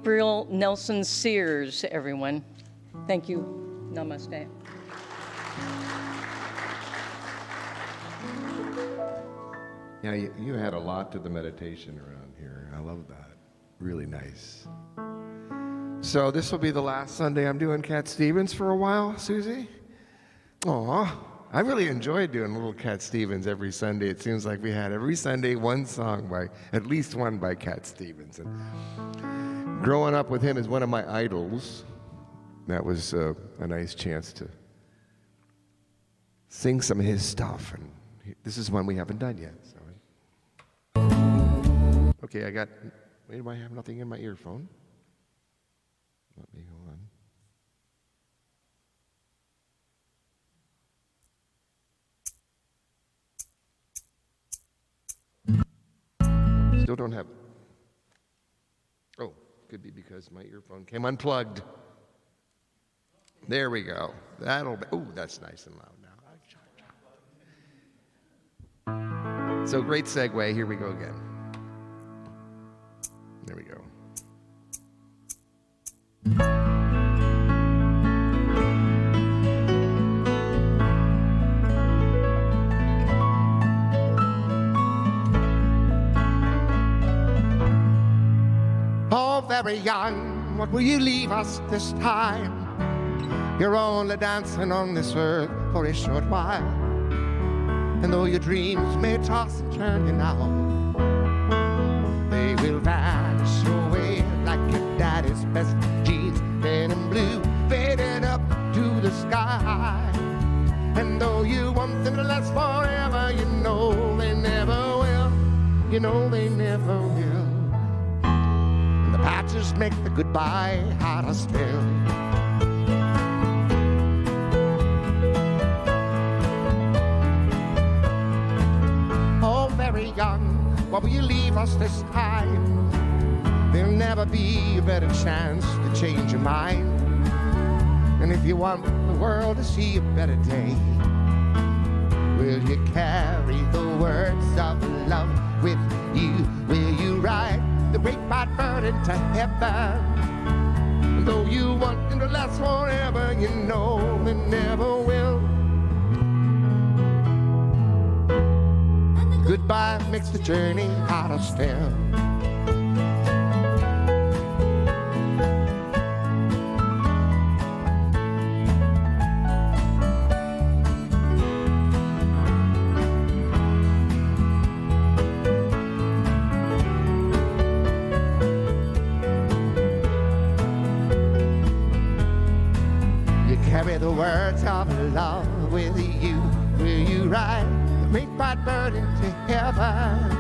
Gabriel Nelson Sears, everyone. Thank you. Namaste. Yeah, you had a lot to the meditation around here. I love that. Really nice. So this will be the last Sunday I'm doing Cat Stevens for a while, Susie. Aw, I really enjoyed doing Little Cat Stevens every Sunday. It seems like we had every Sunday one song by, at least one by Cat Stevens. And growing up with him as one of my idols, that was a nice chance to sing some of his stuff. And this is one we haven't done yet. So. Okay, wait, do I have nothing in my earphone? Let me go on. Still don't have. Oh, could be because my earphone came unplugged. There we go. Oh, that's nice and loud now. So great segue. Here we go again. There we go. Oh, very young, what will you leave us this time? You're only dancing on this earth for a short while. And though your dreams may toss and turn you now, they will vanish away like your daddy's best jeans, red and blue, faded up to the sky. And though you want them to last forever, you know they never will. You know they never will. And the patches make the goodbye harder still. Oh, very young, what will you leave us this time? There'll never be a better chance to change your mind. And if you want the world to see a better day, will you carry the words of love with you? Will you ride the great white bird into heaven? And though you want them to last forever, you know they never will. Goodbye makes the journey harder still. You carry the words of love with you. Will you ride the great white bird into heaven?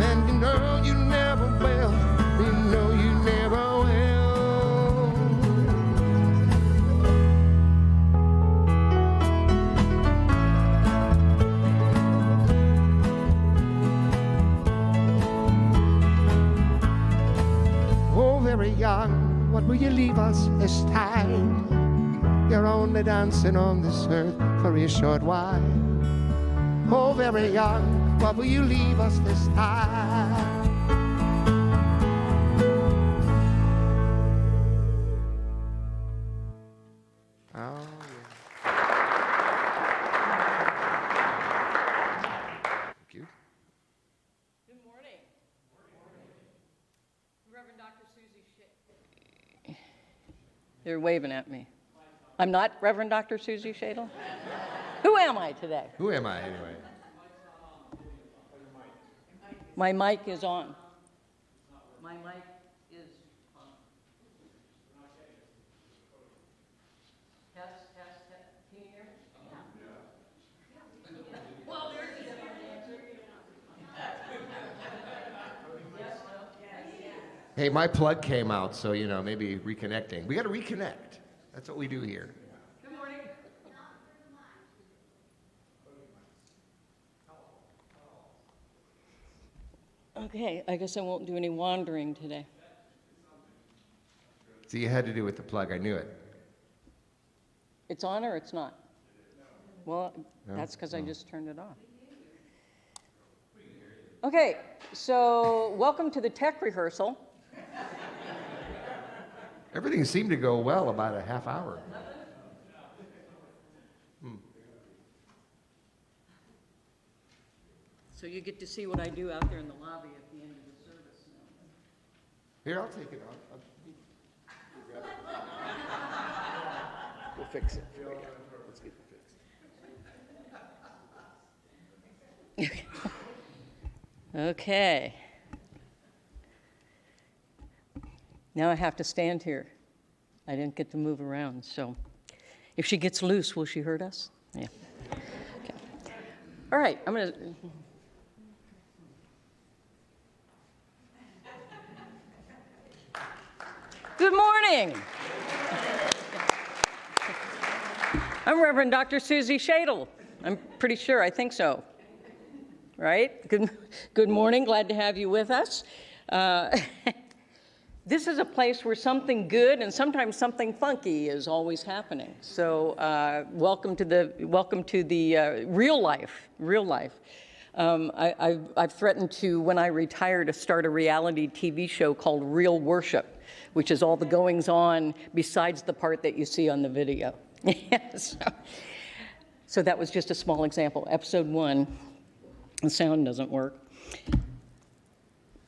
And you know you never will. You know you never will. Oh, very young, what will you leave us this time? You're only dancing on this earth for a short while. Oh, very young, what will you leave us this time? Oh, yeah. Thank you. Good morning. Reverend Dr. Susie Shadle. They're waving at me. I'm not Reverend Dr. Susie Shadle? Who am I today? Who am I anyway? My mic is on. My mic is on. Test. Can you hear me? Yeah. Well, there's the answer. Yes, no? Hey, my plug came out, so, maybe reconnecting. We got to reconnect. That's what we do here. Good morning. Okay, I guess I won't do any wandering today. So you had to do with the plug. I knew it. It's on or it's not? Well, No? that's because I just turned it off. Okay, so welcome to the tech rehearsal. Everything seemed to go well about a half hour. So you get to see what I do out there in the lobby at the end of the service. Here, I'll take it on. We'll fix it. Let's get it fixed. Okay. Now I have to stand here. I didn't get to move around, so if she gets loose, will she hurt us? Yeah. Okay. All right, I'm going to... Good morning. I'm Reverend Dr. Susie Shadle. I'm pretty sure, I think so. Right? Good morning, glad to have you with us. This is a place where something good and sometimes something funky is always happening. So welcome to the real life. I've threatened to, when I retire, to start a reality TV show called Real Worship, which is all the goings on besides the part that you see on the video. So that was just a small example. Episode 1, the sound doesn't work.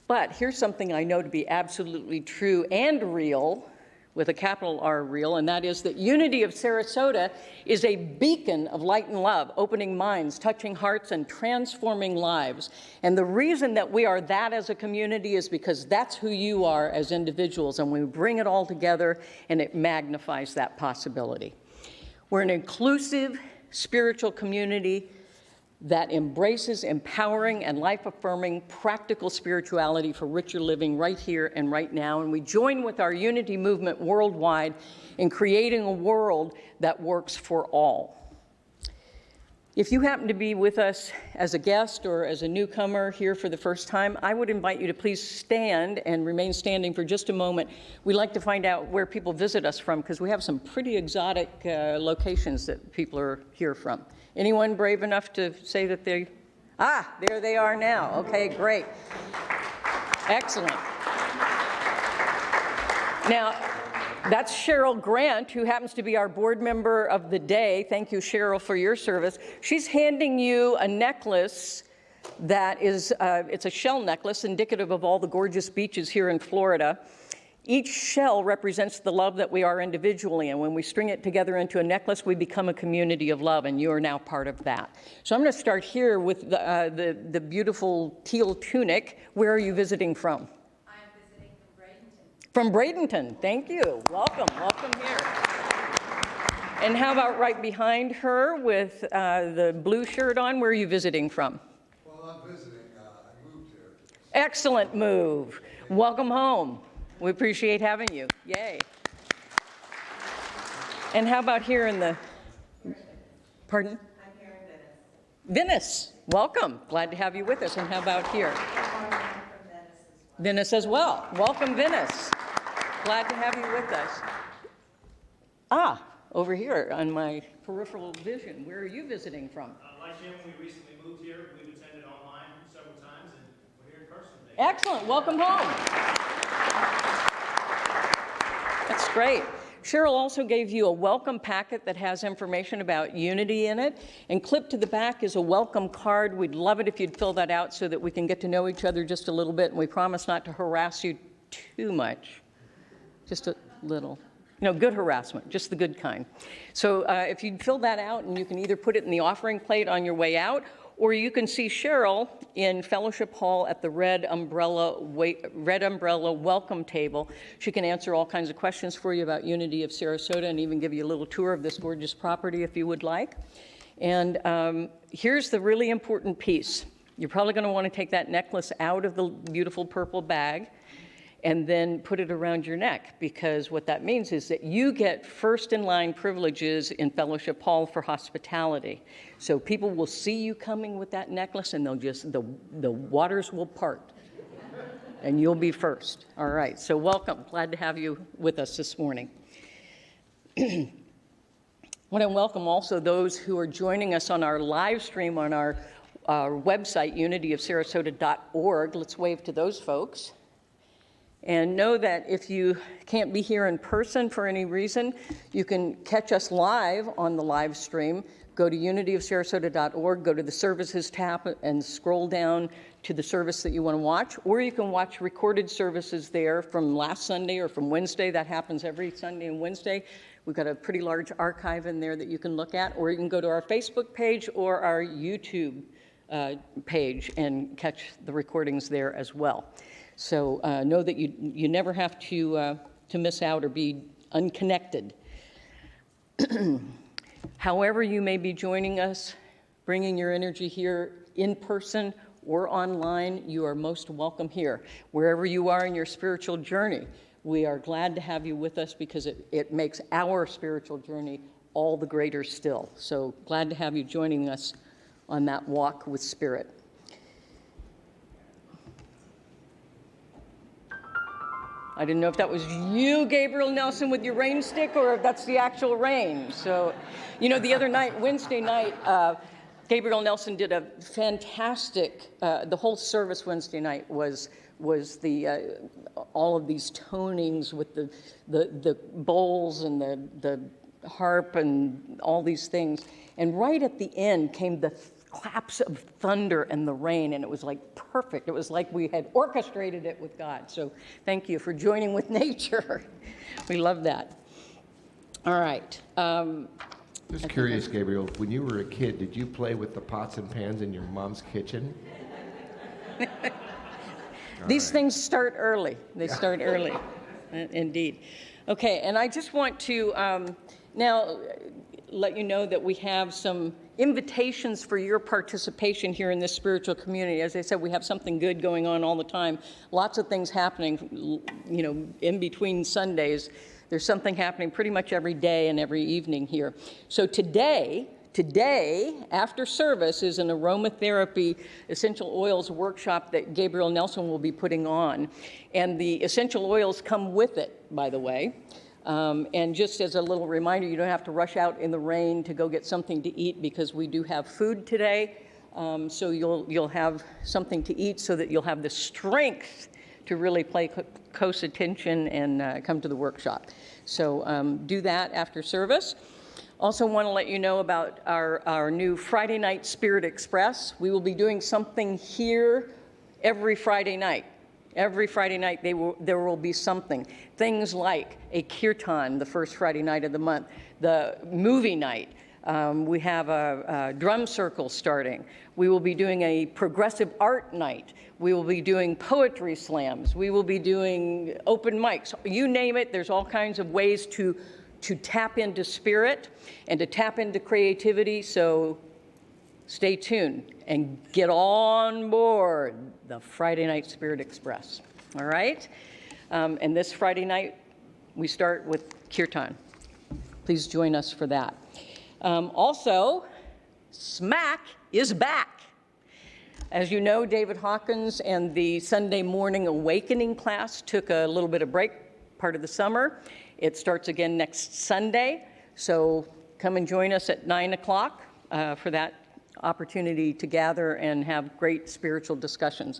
But here's something I know to be absolutely true and real, with a capital R real, and that is that Unity of Sarasota is a beacon of light and love, opening minds, touching hearts, and transforming lives. And the reason that we are that as a community is because that's who you are as individuals, and we bring it all together, and it magnifies that possibility. We're an inclusive, spiritual community that embraces empowering and life-affirming practical spirituality for richer living right here and right now. And we join with our unity movement worldwide in creating a world that works for all. If you happen to be with us as a guest or as a newcomer here for the first time, I would invite you to please stand and remain standing for just a moment. We like to find out where people visit us from because we have some pretty exotic locations that people are here from. Anyone brave enough to say that they... Ah, there they are now. Okay, great. Excellent. Now, that's Cheryl Grant, who happens to be our board member of the day. Thank you, Cheryl, for your service. She's handing you a necklace that is, it's a shell necklace indicative of all the gorgeous beaches here in Florida. Each shell represents the love that we are individually, and when we string it together into a necklace, we become a community of love, and you are now part of that. So I'm going to start here with the beautiful teal tunic. Where are you visiting from? I'm visiting from Bradenton. From Bradenton, thank you. Welcome here. And how about right behind her with the blue shirt on? Where are you visiting from? Well, I'm visiting. I moved here. Excellent move. Welcome home. We appreciate having you. Yay. And how about here in the, pardon? I'm here in Venice. Venice, welcome. Glad to have you with us. And how about here? I'm from Venice as well. Welcome, Venice. Glad to have you with us. Ah, over here on my peripheral vision. Where are you visiting from? Like him, we recently moved here. We've attended online several times, and we're here in person today. Excellent. Welcome home. That's great. Cheryl also gave you a welcome packet that has information about Unity in it, and clipped to the back is a welcome card. We'd love it if you'd fill that out so that we can get to know each other just a little bit, and we promise not to harass you too much, just a little. You know, good harassment, just the good kind. So if you'd fill that out, and you can either put it in the offering plate on your way out, or you can see Cheryl in Fellowship Hall at the red umbrella welcome table. She can answer all kinds of questions for you about Unity of Sarasota and even give you a little tour of this gorgeous property if you would like. And here's the really important piece. You're probably going to want to take that necklace out of the beautiful purple bag and then put it around your neck, because what that means is that you get first in line privileges in Fellowship Hall for hospitality. So people will see you coming with that necklace, and they'll just, the waters will part, and you'll be first. All right, so welcome. Glad to have you with us this morning. I want to welcome also those who are joining us on our live stream on our website, unityofsarasota.org. Let's wave to those folks. And know that if you can't be here in person for any reason, you can catch us live on the live stream. Go to unityofsarasota.org, go to the services tab and scroll down to the service that you want to watch, or you can watch recorded services there from last Sunday or from Wednesday. That happens every Sunday and Wednesday. We've got a pretty large archive in there that you can look at, or you can go to our Facebook page or our YouTube page and catch the recordings there as well. So know that you never have to miss out or be unconnected. However you may be joining us, bringing your energy here in person or online, you are most welcome here. Wherever you are in your spiritual journey, we are glad to have you with us because it makes our spiritual journey all the greater still. So glad to have you joining us on that walk with Spirit. I didn't know if that was you, Gabriel Nelson, with your rain stick, or if that's the actual rain. So, you know, the other night, Wednesday night, Gabriel Nelson did a fantastic, the whole service Wednesday night was the all of these tonings with the bowls and the harp and all these things. And right at the end came the claps of thunder and the rain, and it was like perfect. It was like we had orchestrated it with God. So thank you for joining with nature. We love that. All right. Just curious, Gabriel, when you were a kid, did you play with the pots and pans in your mom's kitchen? These things start early. They start early, indeed. Okay, and I just want to now let you know that we have some invitations for your participation here in this spiritual community. As I said, we have something good going on all the time. Lots of things happening, you know, in between Sundays. There's something happening pretty much every day and every evening here. So today, after service, is an aromatherapy essential oils workshop that Gabriel Nelson will be putting on. And the essential oils come with it, by the way. And just as a little reminder, you don't have to rush out in the rain to go get something to eat because we do have food today. So you'll have something to eat so that you'll have the strength to really pay close attention and come to the workshop. So do that after service. Also want to let you know about our new Friday night Spirit Express. We will be doing something here every Friday night. Every Friday night there will be something. Things like a kirtan the first Friday night of the month, the movie night. We have a drum circle starting. We will be doing a progressive art night. We will be doing poetry slams. We will be doing open mics. You name it, there's all kinds of ways to tap into spirit and to tap into creativity. So stay tuned and get on board the Friday Night Spirit Express. All right? And this Friday night, we start with kirtan. Please join us for that. Also, SMAC is back. As you know, David Hawkins and the Sunday Morning Awakening class took a little bit of break, part of the summer. It starts again next Sunday. So come and join us at 9 o'clock for that opportunity to gather and have great spiritual discussions.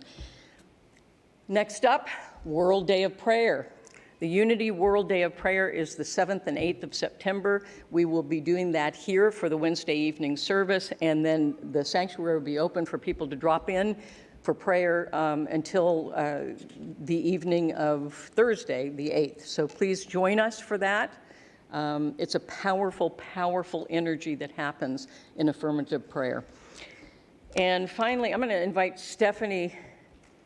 Next up, World Day of Prayer. The Unity World Day of Prayer is the 7th and 8th of September. We will be doing that here for the Wednesday evening service, and then the sanctuary will be open for people to drop in for prayer until the evening of Thursday, the 8th. So please join us for that. It's a powerful, powerful energy that happens in affirmative prayer. And finally, I'm going to invite Stephanie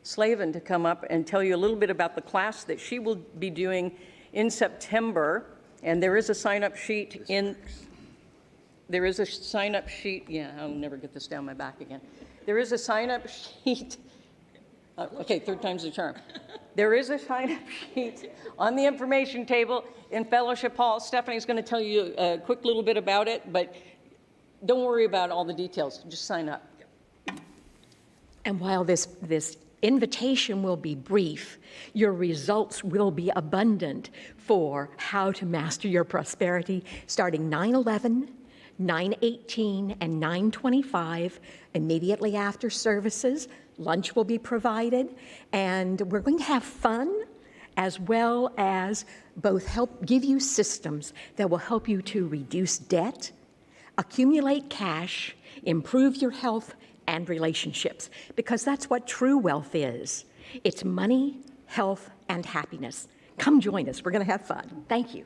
Slavin to come up and tell you a little bit about the class that she will be doing in September. And there is a sign-up sheet yeah, I'll never get this down my back again. There is a sign-up sheet. Okay, third time's the charm. There is a sign-up sheet on the information table in Fellowship Hall. Stephanie's going to tell you a quick little bit about it, but don't worry about all the details. Just sign up. And while this invitation will be brief, your results will be abundant for how to master your prosperity starting 9/11, 9/18, and 9/25 immediately after services. Lunch will be provided, and we're going to have fun as well as both help give you systems that will help you to reduce debt, accumulate cash, improve your health and relationships, because that's what true wealth is. It's money, health, and happiness. Come join us. We're going to have fun. Thank you.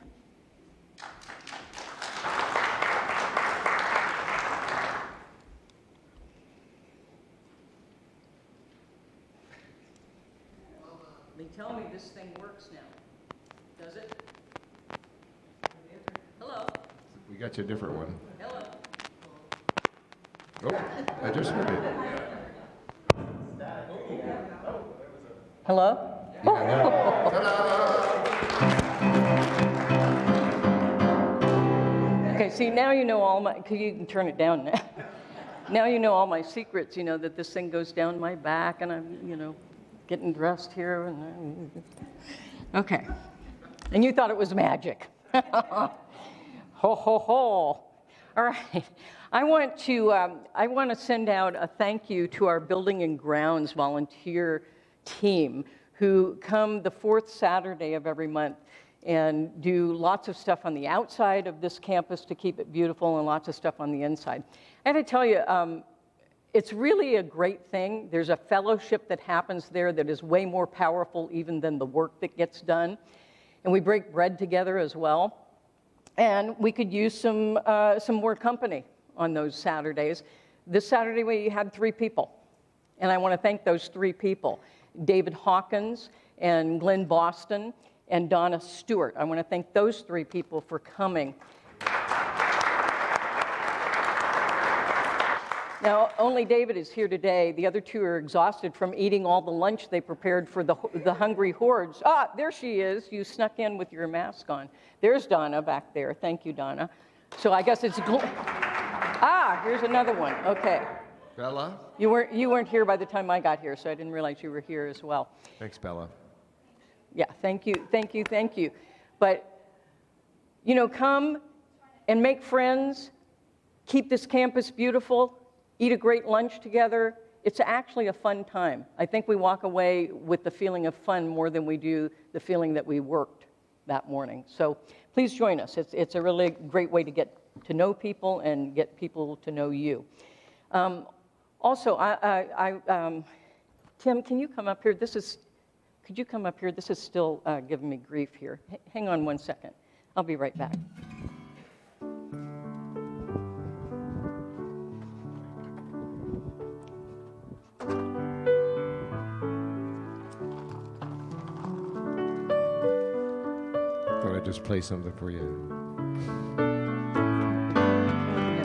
They tell me this thing works now. Does it? Hello? We got you a different one. Hello? Oh, I just heard it. Hello? Okay, see, now you know all my, you can turn it down now. Now you know all my secrets, that this thing goes down my back and I'm, getting dressed here. Okay. And you thought it was magic. Ho, ho, ho. All right. I want to send out a thank you to our Building and Grounds volunteer team who come the fourth Saturday of every month and do lots of stuff on the outside of this campus to keep it beautiful and lots of stuff on the inside. I had to tell you, it's really a great thing. There's a fellowship that happens there that is way more powerful even than the work that gets done. And we break bread together as well. And we could use some more company on those Saturdays. This Saturday we had 3 people. And I want to thank those 3 people, David Hawkins and Glenn Boston and Donna Stewart. I want to thank those 3 people for coming. Now, only David is here today. The other 2 are exhausted from eating all the lunch they prepared for the hungry hordes. Ah, there she is. You snuck in with your mask on. There's Donna back there. Thank you, Donna. So I guess it's... here's another one. Okay. Bella? You weren't here by the time I got here, so I didn't realize you were here as well. Thanks, Bella. Yeah, thank you, thank you, thank you. But, come and make friends, keep this campus beautiful, eat a great lunch together. It's actually a fun time. I think we walk away with the feeling of fun more than we do the feeling that we worked that morning. So please join us. It's a really great way to get to know people and get people to know you. Also, Tim, can you come up here? Could you come up here? This is still giving me grief here. Hang on one second. I'll be right back. Thought I'd just play something for you.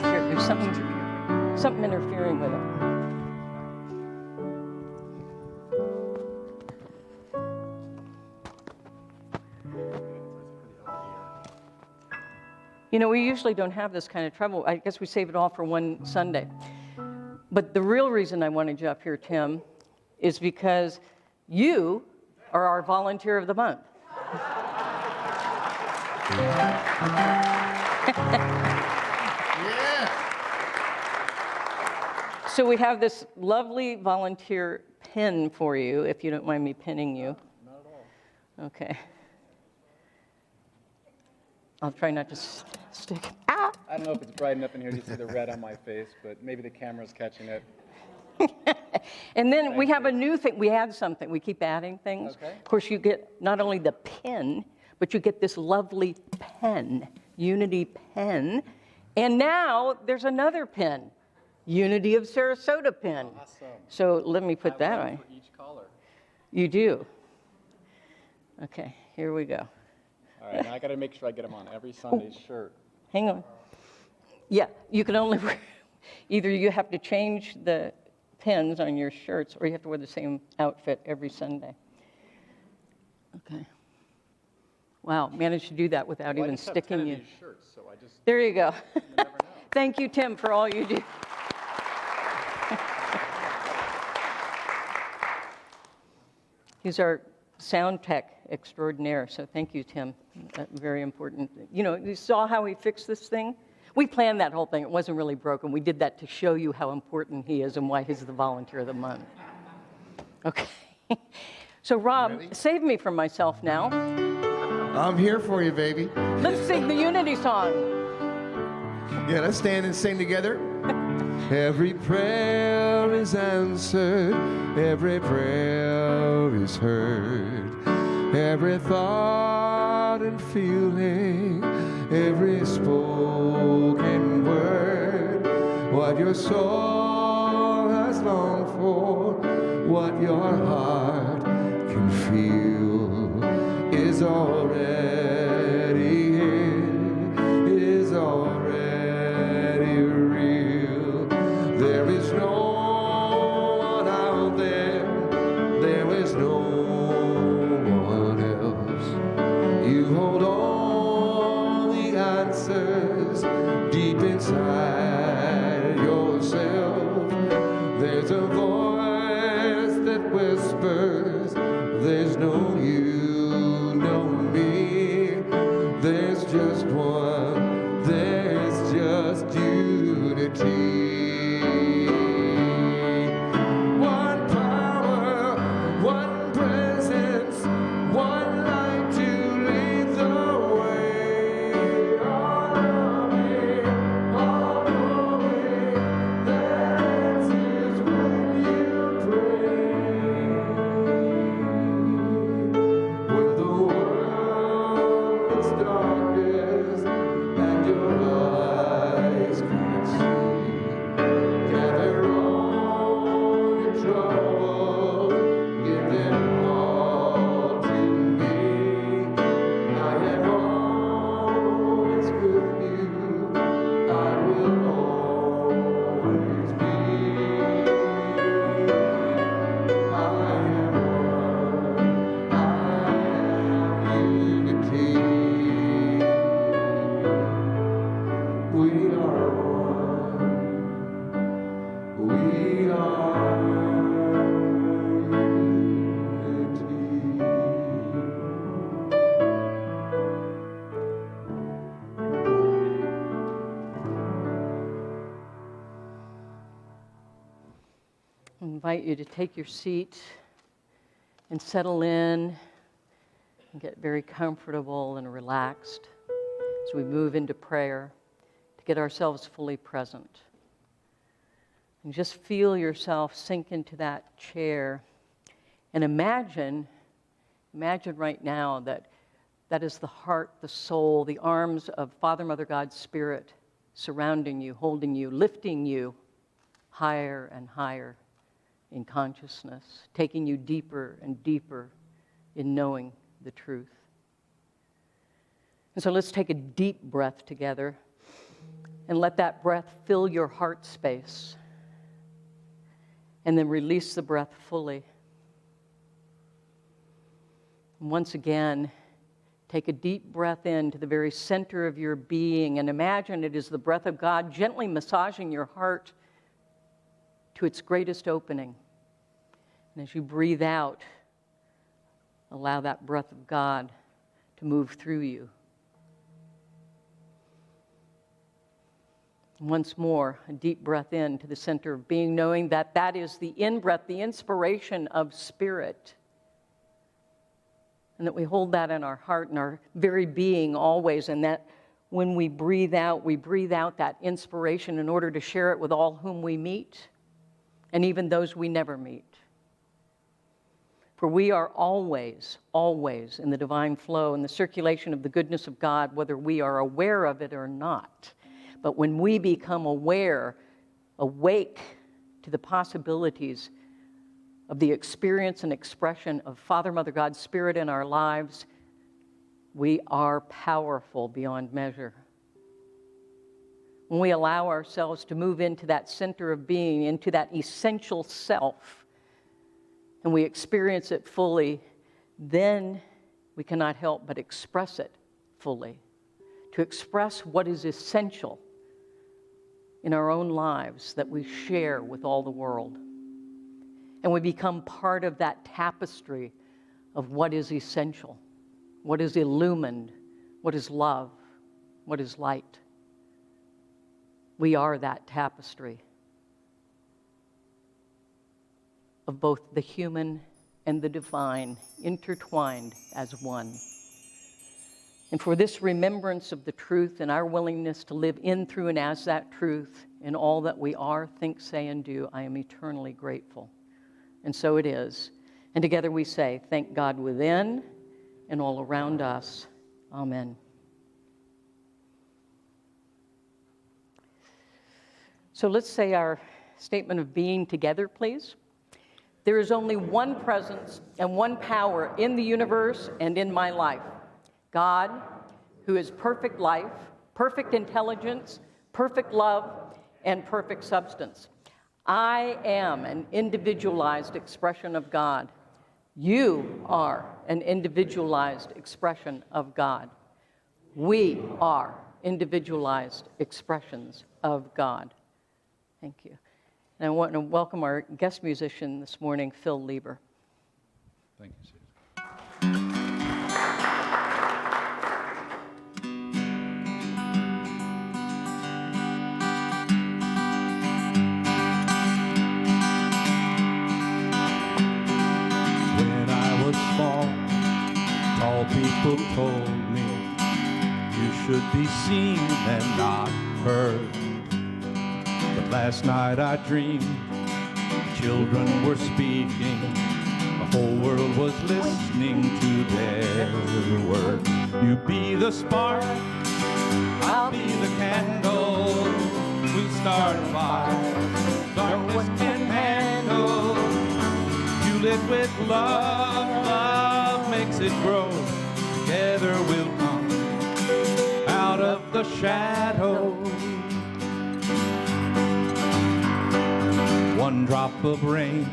There's something interfering with it. We usually don't have this kind of trouble. I guess we save it all for one Sunday. But the real reason I wanted you up here, Tim, is because you are our volunteer of the month. Yeah. So we have this lovely volunteer pin for you, if you don't mind me pinning you. Not at all. Okay. I'll try not to stick. I don't know if it's bright enough in here to see the red on my face, but maybe the camera's catching it. And then we have a new thing. We add something. We keep adding things. Okay. Of course, you get not only the pin, but you get this lovely pen, Unity pen. And now there's another pen, Unity of Sarasota pen. Awesome. So let me put that One on. for each collar. You do. Okay, here we go. All right, now I got to make sure I get them on every Sunday's shirt. Hang on. Yeah, you can only wear, either you have to change the pins on your shirts or you have to wear the same outfit every Sunday. Okay. Wow, managed to do that without Well, I even just have sticking 10 of you. these shirts, so I just There you go. never know. Thank you, Tim, for all you do. He's our sound tech extraordinaire, so thank you, Tim. Very important. You saw how he fixed this thing? We planned that whole thing. It wasn't really broken. We did that to show you how important he is and why he's the volunteer of the month. Okay. So Rob, Ready? save me from myself now. I'm here for you, baby. Let's sing the unity song. Yeah, let's stand and sing together. Every prayer is answered, every prayer is heard, every thought and feeling, every spoken word, what your soul has longed for, what your heart can feel is already here, is already real. There is no one out there, there is no one else. You hold all the answers deep inside yourself. There's a voice that whispers, there's no you, no me. There's just one, there's just unity. One power, one presence, one light to lead the way. All loving, all knowing, that answers when you pray. When the world is darkest and your eyes can't see, gather all your troubles, give them all to me. I am always with you, I will always be. I am one, I am unity. We are one. We are unity. I invite you to take your seat and settle in and get very comfortable and relaxed as we move into prayer to get ourselves fully present. And just feel yourself sink into that chair and imagine right now that that is the heart, the soul, the arms of Father, Mother, God, Spirit surrounding you, holding you, lifting you higher and higher in consciousness, taking you deeper and deeper in knowing the truth. And so let's take a deep breath together and let that breath fill your heart space. And then release the breath fully. And once again, take a deep breath in to the very center of your being and imagine it is the breath of God gently massaging your heart to its greatest opening. And as you breathe out, allow that breath of God to move through you. Once more, a deep breath in to the center of being, knowing that that is the in-breath, the inspiration of Spirit. And that we hold that in our heart and our very being always, and that when we breathe out that inspiration in order to share it with all whom we meet, and even those we never meet. For we are always, always in the divine flow and the circulation of the goodness of God, whether we are aware of it or not. But when we become aware, awake to the possibilities of the experience and expression of Father, Mother, God, Spirit in our lives, we are powerful beyond measure. When we allow ourselves to move into that center of being, into that essential self, and we experience it fully, then we cannot help but express it fully. To express what is essential in our own lives that we share with all the world. And we become part of that tapestry of what is essential, what is illumined, what is love, what is light. We are that tapestry of both the human and the divine intertwined as one. And for this remembrance of the truth and our willingness to live in, through, and as that truth in all that we are, think, say, and do, I am eternally grateful. And so it is. And together we say, thank God within and all around us. Amen. So let's say our statement of being together, please. There is only one presence and one power in the universe and in my life. God, who is perfect life, perfect intelligence, perfect love, and perfect substance. I am an individualized expression of God. You are an individualized expression of God. We are individualized expressions of God. Thank you. And I want to welcome our guest musician this morning, Phil Lieber. Thank you, Susan. When I was small, tall people told me you should be seen and not heard. But last night I dreamed children were speaking. The whole world was listening to their word. You be the spark, I'll be the candle. We'll start a fire darkness can handle. Fuel it with love, love makes it grow. Together we'll come out of the shadows. One drop of rain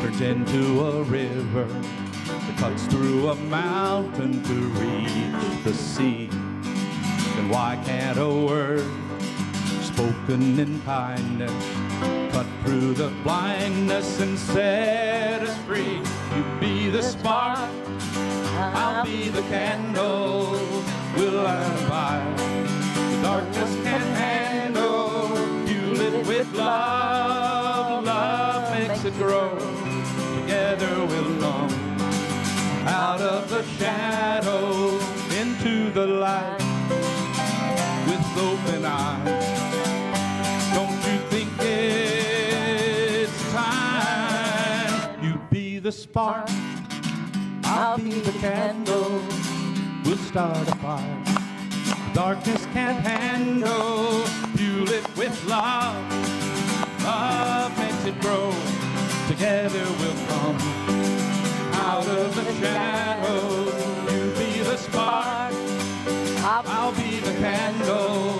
turns into a river that cuts through a mountain to reach the sea. Then why can't a word spoken in kindness cut through the blindness and set us free? You be the spark, I'll be the candle. We'll light a fire the darkness can't handle. Fuel it with love, love makes it grow. Together we'll come out of the shadow into the light with open eyes. Don't you think it's time? You be the spark, I'll be the candle. We'll start a fire darkness can't handle. Fuel it with love, love makes it grow. Together we'll come out of the shadows. You be the spark, I'll be the candle.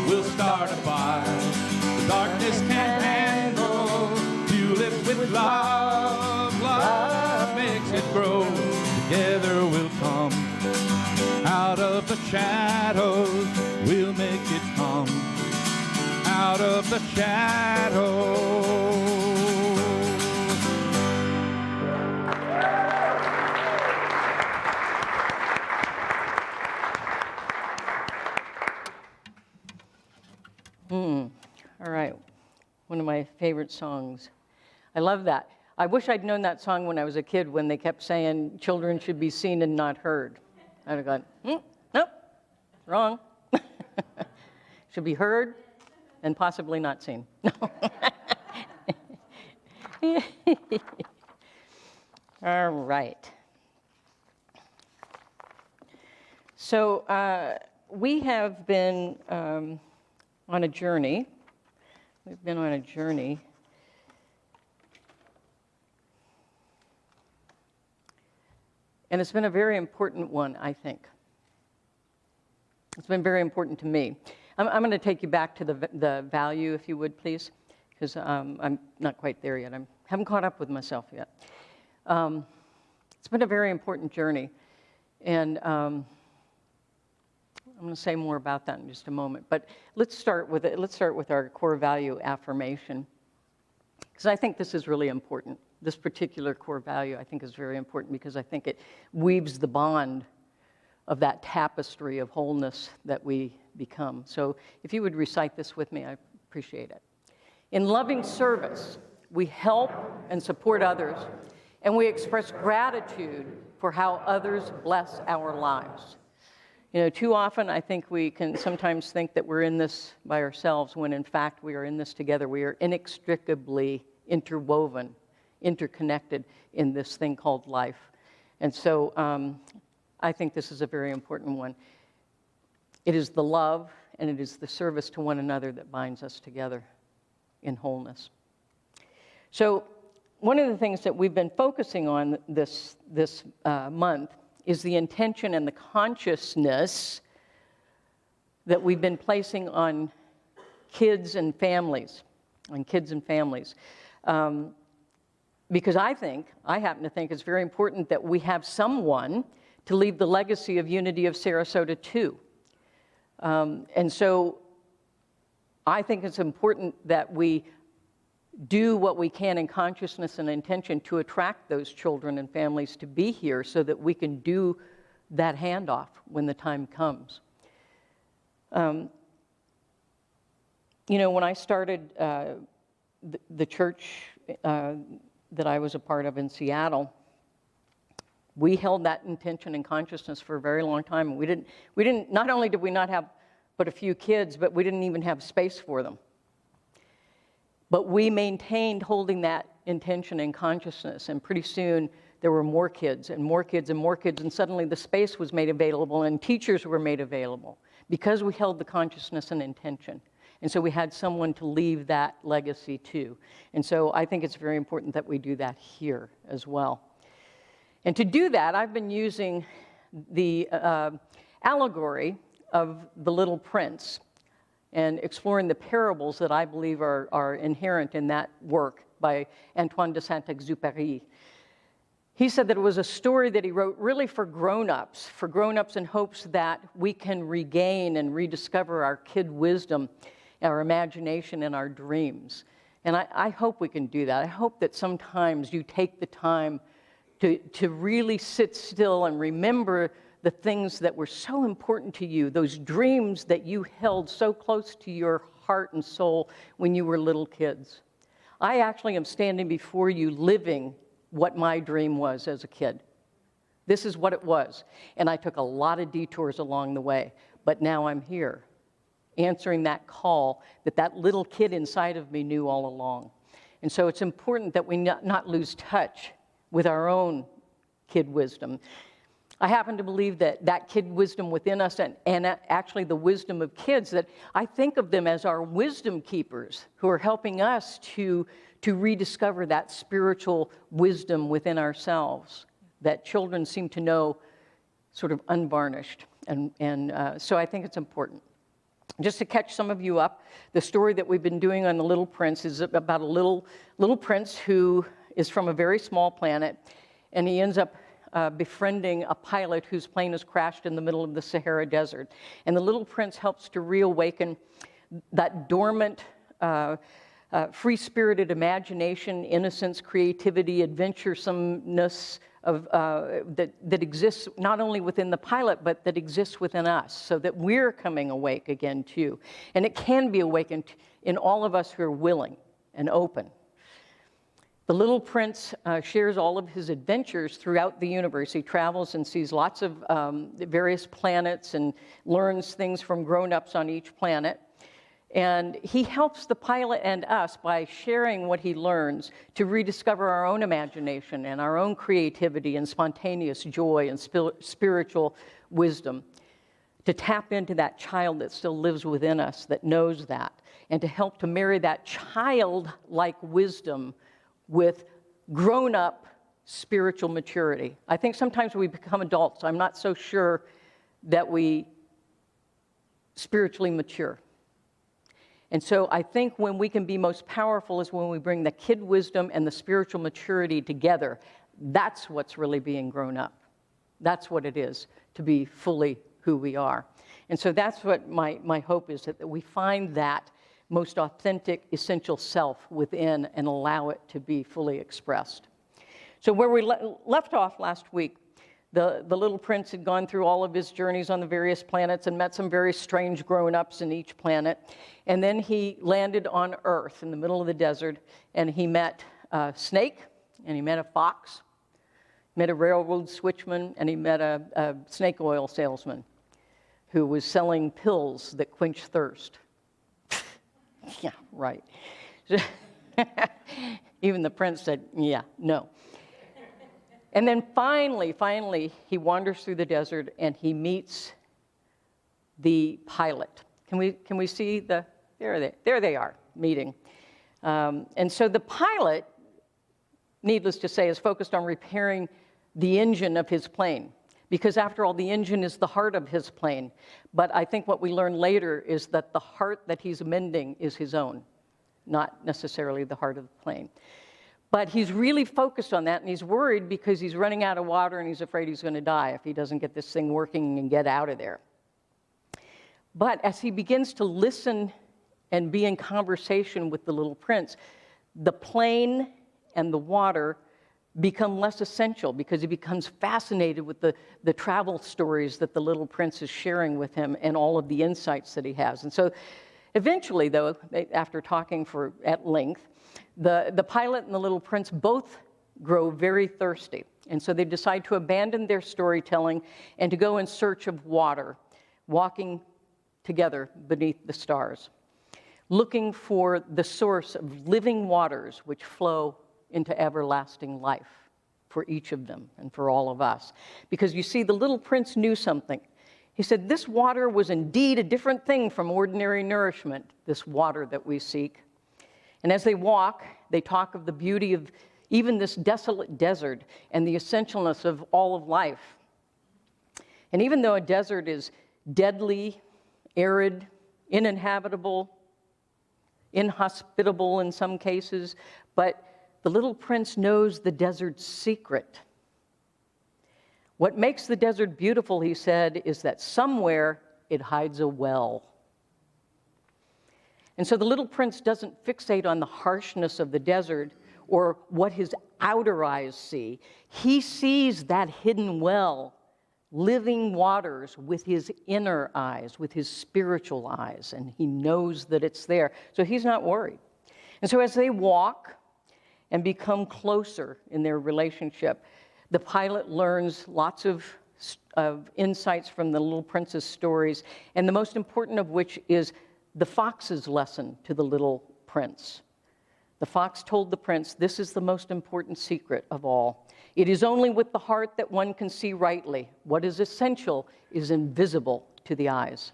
We'll start a fire the darkness can't handle. Fuel it with love, love makes it grow. Together we'll come out of the shadows. We'll make it come out of the shadows. All right, one of my favorite songs. I love that. I wish I'd known that song when I was a kid, when they kept saying children should be seen and not heard. I'd have gone, nope, wrong. Should be heard and possibly not seen. All right. So we have been on a journey. We've been on a journey. And it's been a very important one, I think. It's been very important to me. I'm going to take you back to the value, if you would, please, because I'm not quite there yet. I haven't caught up with myself yet. It's been a very important journey, and I'm going to say more about that in just a moment. But let's start with it. Let's start with our core value affirmation, because I think this is really important. This particular core value, I think, is very important because I think it weaves the bond of that tapestry of wholeness that we become. So if you would recite this with me, I appreciate it. In loving service, we help and support others and we express gratitude for how others bless our lives. You know, too often I think we can sometimes think that we're in this by ourselves when in fact we are in this together. We are inextricably interwoven, interconnected in this thing called life. And so I think this is a very important one. It is the love and it is the service to one another that binds us together in wholeness. So one of the things that we've been focusing on this month is the intention and the consciousness that we've been placing on kids and families, because I happen to think it's very important that we have someone to leave the legacy of Unity of Sarasota too. And so I think it's important that we do what we can in consciousness and intention to attract those children and families to be here so that we can do that handoff when the time comes. You know, when I started the church that I was a part of in Seattle, we held that intention and consciousness for a very long time. We didn't, not only did we not have but a few kids, but we didn't even have space for them. But we maintained holding that intention and consciousness, and pretty soon there were more kids and more kids and more kids, and suddenly the space was made available and teachers were made available because we held the consciousness and intention. And so we had someone to leave that legacy to. And so I think it's very important that we do that here as well. And to do that, I've been using the allegory of the Little Prince and exploring the parables that I believe are inherent in that work by Antoine de Saint-Exupéry. He said that it was a story that he wrote really for grown-ups in hopes that we can regain and rediscover our kid wisdom, our imagination, and our dreams. And I hope we can do that. I hope that sometimes you take the time to really sit still and remember the things that were so important to you, those dreams that you held so close to your heart and soul when you were little kids. I actually am standing before you living what my dream was as a kid. This is what it was. And I took a lot of detours along the way, but now I'm here, answering that call that little kid inside of me knew all along. And so it's important that we not lose touch with our own kid wisdom. I happen to believe that kid wisdom within us and actually the wisdom of kids, that I think of them as our wisdom keepers who are helping us to rediscover that spiritual wisdom within ourselves that children seem to know sort of unvarnished. And so I think it's important. Just to catch some of you up, the story that we've been doing on The Little Prince is about a little prince who is from a very small planet, and he ends up befriending a pilot whose plane has crashed in the middle of the Sahara Desert. And the Little Prince helps to reawaken that dormant, free-spirited imagination, innocence, creativity, adventuresomeness that exists not only within the pilot, but that exists within us, so that we're coming awake again too. And it can be awakened in all of us who are willing and open. The Little Prince shares all of his adventures throughout the universe. He travels and sees lots of various planets and learns things from grown-ups on each planet. And he helps the pilot and us by sharing what he learns to rediscover our own imagination and our own creativity and spontaneous joy and spiritual wisdom, to tap into that child that still lives within us, that knows that, and to help to marry that childlike wisdom with grown-up spiritual maturity. I think sometimes we become adults. I'm not so sure that we spiritually mature. And so I think when we can be most powerful is when we bring the kid wisdom and the spiritual maturity together. That's what's really being grown up. That's what it is to be fully who we are. And so that's what my hope is, that we find that most authentic, essential self within and allow it to be fully expressed. So where we left off last week, the Little Prince had gone through all of his journeys on the various planets and met some very strange grown-ups in each planet. And then he landed on Earth in the middle of the desert, and he met a snake, and he met a fox, met a railroad switchman, and he met a snake oil salesman who was selling pills that quench thirst. Yeah, right. Even the prince said, yeah, no. And then finally, he wanders through the desert and he meets the pilot. Can we see there they are, meeting. And so the pilot, needless to say, is focused on repairing the engine of his plane. Because after all, the engine is the heart of his plane. But I think what we learn later is that the heart that he's mending is his own, not necessarily the heart of the plane. But he's really focused on that, and he's worried because he's running out of water and he's afraid he's going to die if he doesn't get this thing working and get out of there. But as he begins to listen and be in conversation with the little prince, the plane and the water become less essential because he becomes fascinated with the travel stories that the little prince is sharing with him and all of the insights that he has. And so eventually, though, after talking at length, the pilot and the little prince both grow very thirsty. And so they decide to abandon their storytelling and to go in search of water, walking together beneath the stars, looking for the source of living waters which flow into everlasting life for each of them and for all of us. Because you see, the little prince knew something. He said, this water was indeed a different thing from ordinary nourishment, this water that we seek. And as they walk, they talk of the beauty of even this desolate desert and the essentialness of all of life. And even though a desert is deadly, arid, uninhabitable, inhospitable in some cases, but the little prince knows the desert's secret. What makes the desert beautiful, he said, is that somewhere it hides a well. And so the little prince doesn't fixate on the harshness of the desert or what his outer eyes see. He sees that hidden well, living waters, with his inner eyes, with his spiritual eyes, and he knows that it's there. So he's not worried. And so as they walk and become closer in their relationship, the pilot learns lots of insights from the little prince's stories, and the most important of which is the fox's lesson to the little prince. The fox told the prince, this is the most important secret of all. It is only with the heart that one can see rightly. What is essential is invisible to the eyes.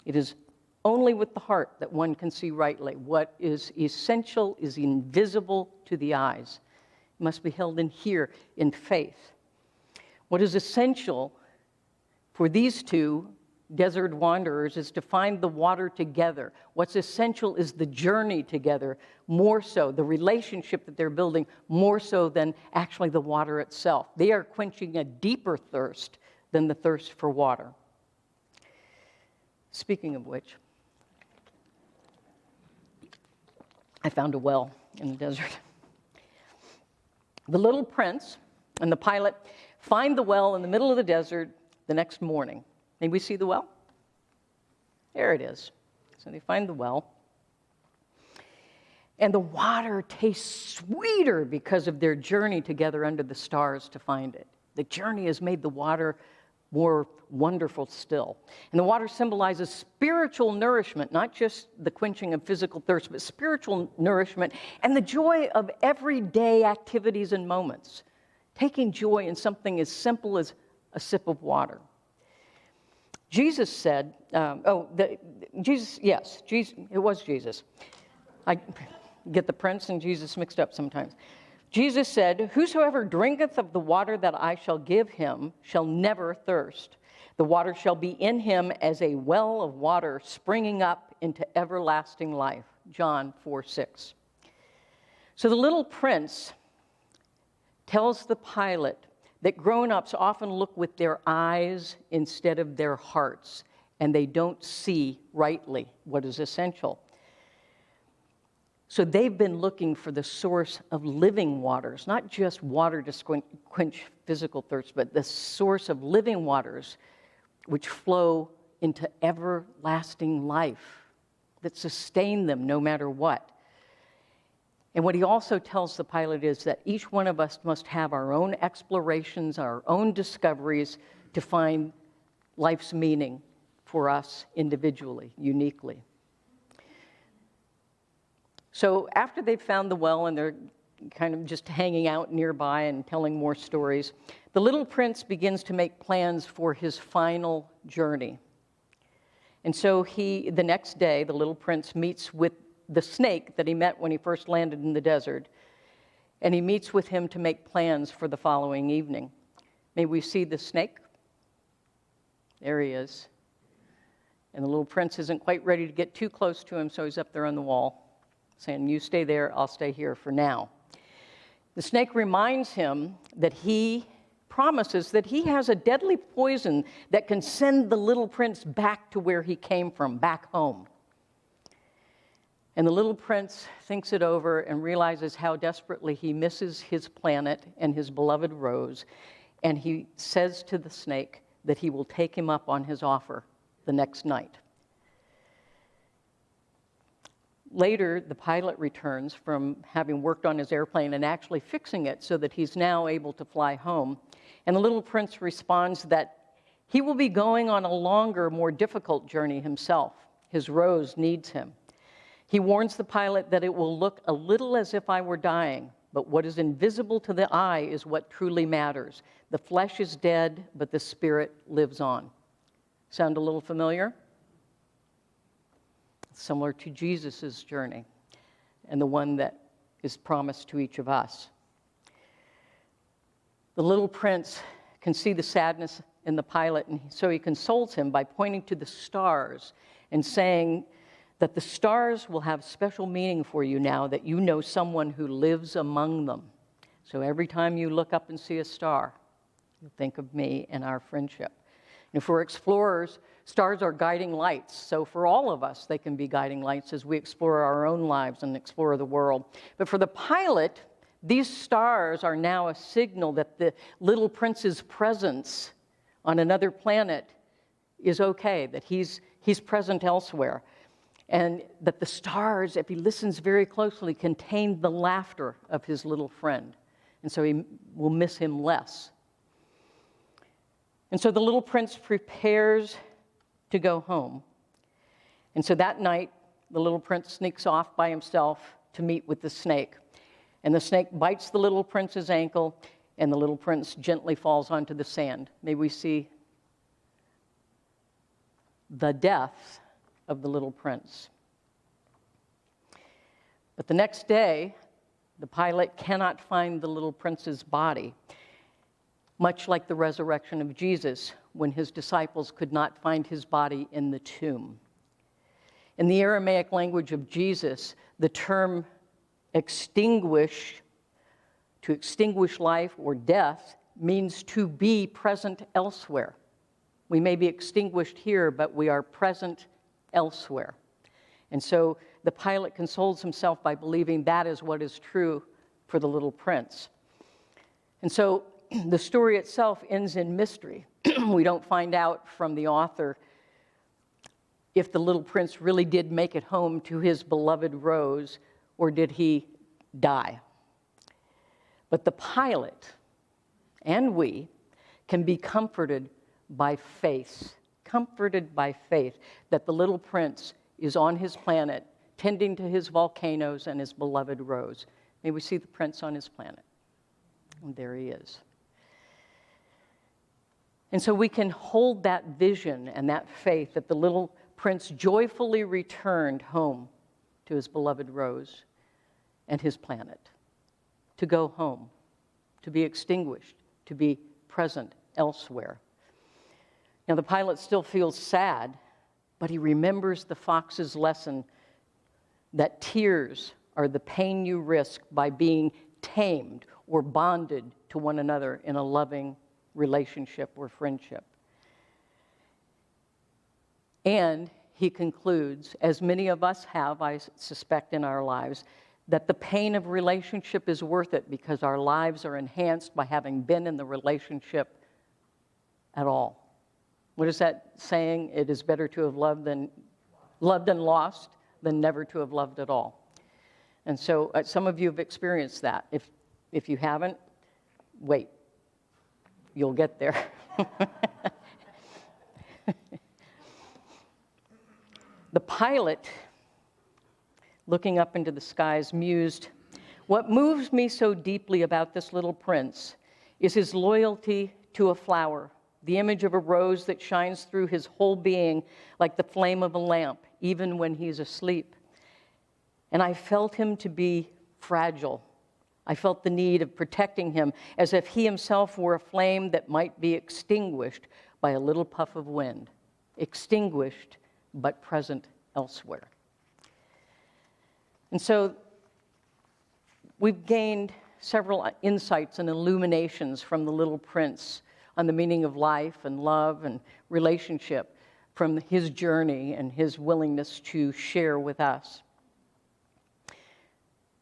It is only with the heart that one can see rightly. What is essential is invisible to the eyes. It must be held in here in faith. What is essential for these two desert wanderers is to find the water together. What's essential is the journey together, more so, the relationship that they're building, more so than actually the water itself. They are quenching a deeper thirst than the thirst for water. Speaking of which, I found a well in the desert. The little prince and the pilot find the well in the middle of the desert the next morning. May we see the well? There it is. So they find the well. And the water tastes sweeter because of their journey together under the stars to find it. The journey has made the water more wonderful still. And the water symbolizes spiritual nourishment, not just the quenching of physical thirst, but spiritual nourishment and the joy of everyday activities and moments. Taking joy in something as simple as a sip of water. Jesus said, it was Jesus. I get the prince and Jesus mixed up sometimes. Jesus said, whosoever drinketh of the water that I shall give him shall never thirst. The water shall be in him as a well of water springing up into everlasting life. John 4:6. So the little prince tells the pilot that grown-ups often look with their eyes instead of their hearts, and they don't see rightly what is essential. So they've been looking for the source of living waters, not just water to quench physical thirst, but the source of living waters which flow into everlasting life that sustain them no matter what. And what he also tells the pilot is that each one of us must have our own explorations, our own discoveries to find life's meaning for us individually, uniquely. So after they've found the well and they're kind of just hanging out nearby and telling more stories, the little prince begins to make plans for his final journey. And so the next day, the little prince meets with the snake that he met when he first landed in the desert, and he meets with him to make plans for the following evening. May we see the snake? There he is. And the little prince isn't quite ready to get too close to him, so he's up there on the wall, saying, "You stay there, I'll stay here for now." The snake reminds him that he promises that he has a deadly poison that can send the little prince back to where he came from, back home. And the little prince thinks it over and realizes how desperately he misses his planet and his beloved Rose, and he says to the snake that he will take him up on his offer the next night. Later, the pilot returns from having worked on his airplane and actually fixing it so that he's now able to fly home. And the little prince responds that he will be going on a longer, more difficult journey himself. His Rose needs him. He warns the pilot that it will look a little as if I were dying, but what is invisible to the eye is what truly matters. The flesh is dead, but the spirit lives on. Sound a little familiar? Similar to Jesus' journey and the one that is promised to each of us. The little prince can see the sadness in the pilot, and so he consoles him by pointing to the stars and saying that the stars will have special meaning for you now that you know someone who lives among them. So every time you look up and see a star, you think of me and our friendship. And for explorers, stars are guiding lights. So for all of us, they can be guiding lights as we explore our own lives and explore the world. But for the pilot, these stars are now a signal that the little prince's presence on another planet is okay, that he's present elsewhere. And that the stars, if he listens very closely, contain the laughter of his little friend. And so he will miss him less. And so the little prince prepares to go home. And so that night, the little prince sneaks off by himself to meet with the snake. And the snake bites the little prince's ankle, and the little prince gently falls onto the sand. May we see the death of the little prince. But the next day, the pilot cannot find the little prince's body, much like the resurrection of Jesus, when his disciples could not find his body in the tomb. In the Aramaic language of Jesus, the term extinguish, to extinguish life or death, means to be present elsewhere. We may be extinguished here, but we are present elsewhere. And so the pilot consoles himself by believing that is what is true for the little prince. And so the story itself ends in mystery. We don't find out from the author if the little prince really did make it home to his beloved Rose, or did he die. But the pilot and we can be comforted by faith that the little prince is on his planet, tending to his volcanoes and his beloved Rose. May we see the prince on his planet. And there he is. And so we can hold that vision and that faith that the little prince joyfully returned home to his beloved Rose and his planet, to go home, to be extinguished, to be present elsewhere. Now, the pilot still feels sad, but he remembers the fox's lesson that tears are the pain you risk by being tamed or bonded to one another in a loving relationship or friendship. And he concludes, as many of us have, I suspect, in our lives, that the pain of relationship is worth it because our lives are enhanced by having been in the relationship at all. What is that saying? It is better to have loved and lost than never to have loved at all. And so some of you have experienced that. If you haven't, wait. You'll get there. The pilot, looking up into the skies, mused, "What moves me so deeply about this little prince is his loyalty to a flower, the image of a rose that shines through his whole being like the flame of a lamp, even when he's asleep. And I felt him to be fragile. I felt the need of protecting him as if he himself were a flame that might be extinguished by a little puff of wind, extinguished but present elsewhere." And so we've gained several insights and illuminations from the Little Prince on the meaning of life and love and relationship from his journey and his willingness to share with us.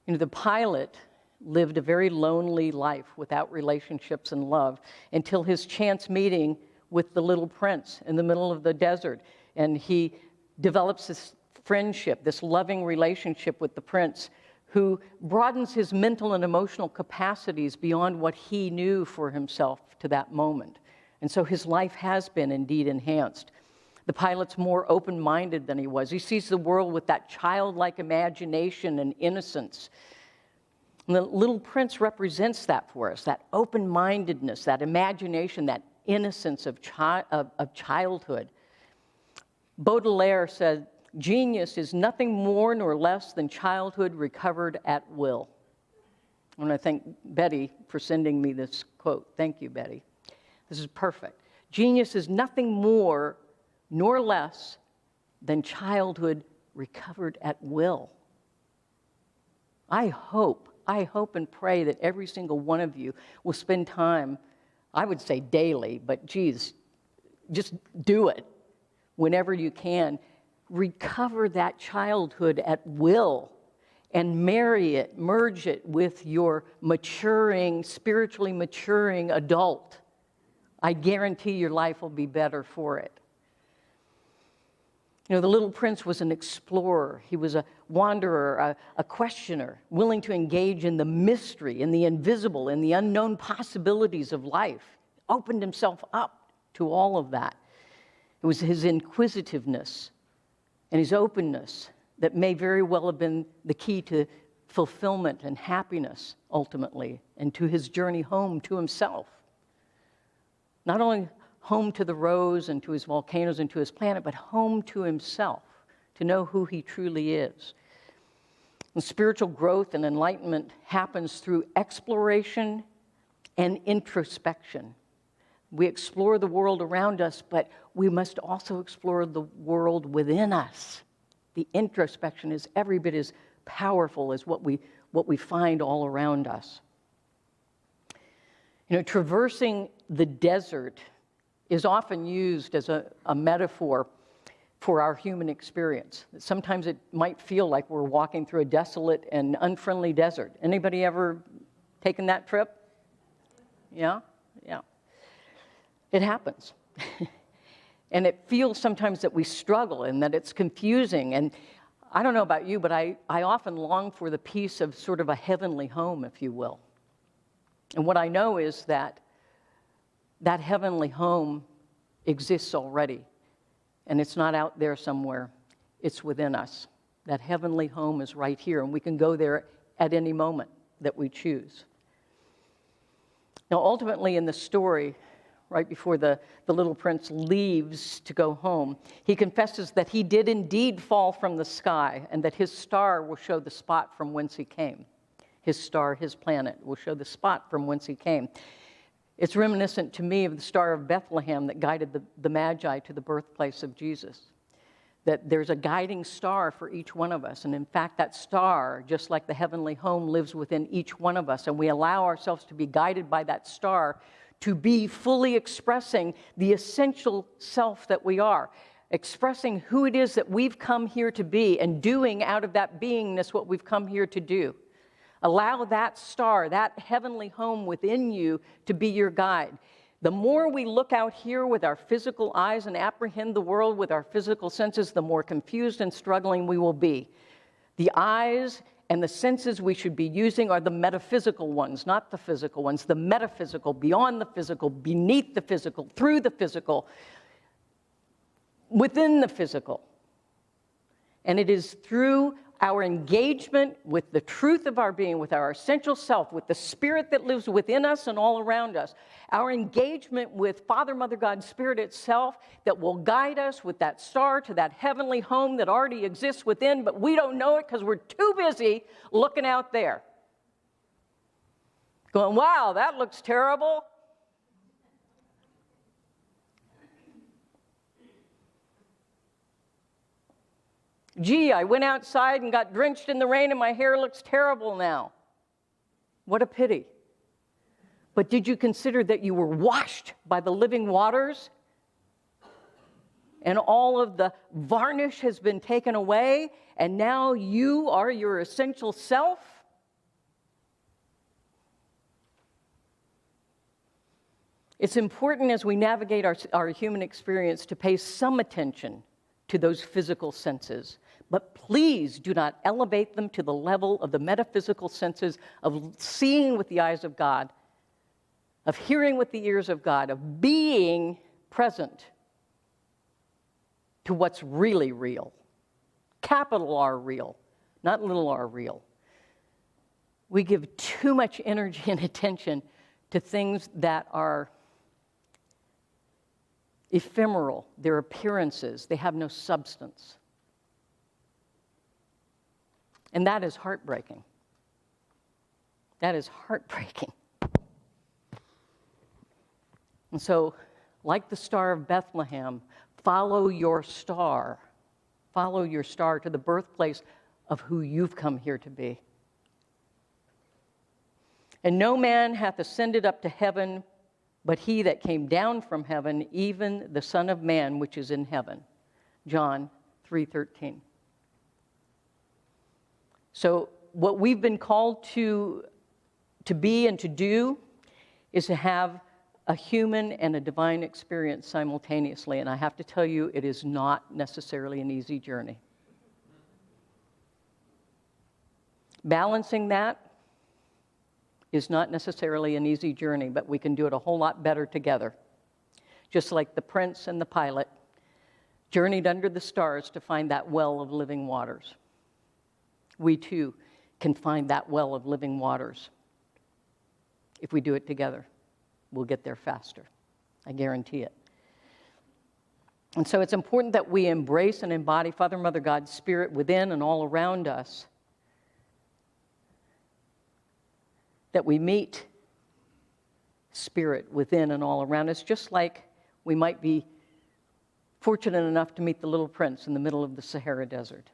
You know, the pilot lived a very lonely life without relationships and love until his chance meeting with the Little Prince in the middle of the desert. And he develops this friendship, this loving relationship with the prince, who broadens his mental and emotional capacities beyond what he knew for himself to that moment. And so his life has been indeed enhanced. The pilot's more open-minded than he was. He sees the world with that childlike imagination and innocence. And the Little Prince represents that for us, that open-mindedness, that imagination, that innocence of childhood. Baudelaire said, "Genius is nothing more nor less than childhood recovered at will." I want to thank Betty for sending me this quote. Thank you, Betty. This is perfect. Genius is nothing more nor less than childhood recovered at will. I hope and pray that every single one of you will spend time, I would say daily, but geez, just do it whenever you can. Recover that childhood at will and merge it with your maturing, spiritually maturing adult. I guarantee your life will be better for it. You know, the Little Prince was an explorer. He was a wanderer, a questioner, willing to engage in the mystery, in the invisible, in the unknown possibilities of life. Opened himself up to all of that. It was his inquisitiveness and his openness that may very well have been the key to fulfillment and happiness, ultimately, and to his journey home to himself. Not only home to the rose and to his volcanoes and to his planet, but home to himself, to know who he truly is. And spiritual growth and enlightenment happens through exploration and introspection. We explore the world around us, but we must also explore the world within us. The introspection is every bit as powerful as what we find all around us. You know, traversing the desert is often used as a metaphor for our human experience. Sometimes it might feel like we're walking through a desolate and unfriendly desert. Anybody ever taken that trip? Yeah? Yeah. It happens. And it feels sometimes that we struggle and that it's confusing. And I don't know about you, but I often long for the peace of sort of a heavenly home, if you will. And what I know is that that heavenly home exists already. And it's not out there somewhere. It's within us. That heavenly home is right here, and we can go there at any moment that we choose. Now, ultimately in the story, right before the little prince leaves to go home, he confesses that he did indeed fall from the sky and that his star will show the spot from whence he came. His star, his planet, will show the spot from whence he came. It's reminiscent to me of the Star of Bethlehem that guided the Magi to the birthplace of Jesus. That there's a guiding star for each one of us. And in fact, that star, just like the heavenly home, lives within each one of us. And we allow ourselves to be guided by that star to be fully expressing the essential self that we are. Expressing who it is that we've come here to be and doing out of that beingness what we've come here to do. Allow that star, that heavenly home within you to be your guide. The more we look out here with our physical eyes and apprehend the world with our physical senses, the more confused and struggling we will be. The eyes and the senses we should be using are the metaphysical ones, not the physical ones. The metaphysical, beyond the physical, beneath the physical, through the physical, within the physical. And it is through our engagement with the truth of our being, with our essential self, with the spirit that lives within us and all around us, our engagement with Father, Mother, God, Spirit itself, that will guide us with that star to that heavenly home that already exists within, but we don't know it because we're too busy looking out there. Going, wow, that looks terrible. Gee, I went outside and got drenched in the rain and my hair looks terrible now. What a pity. But did you consider that you were washed by the living waters? And all of the varnish has been taken away, and now you are your essential self? It's important as we navigate our human experience to pay some attention to those physical senses. But please do not elevate them to the level of the metaphysical senses of seeing with the eyes of God, of hearing with the ears of God, of being present to what's really real. Capital R real, not little r real. We give too much energy and attention to things that are ephemeral, they're appearances, they have no substance. And that is heartbreaking. That is heartbreaking. And so, like the Star of Bethlehem, follow your star. Follow your star to the birthplace of who you've come here to be. And no man hath ascended up to heaven, but he that came down from heaven, even the Son of Man which is in heaven. John 3:13. So what we've been called to be and to do is to have a human and a divine experience simultaneously. And I have to tell you, it is not necessarily an easy journey. Balancing that is not necessarily an easy journey, but we can do it a whole lot better together. Just like the prince and the pilot journeyed under the stars to find that well of living waters. We too can find that well of living waters. If we do it together, we'll get there faster. I guarantee it. And so it's important that we embrace and embody Father, Mother, God, Spirit within and all around us. That we meet Spirit within and all around us, just like we might be fortunate enough to meet the little prince in the middle of the Sahara Desert.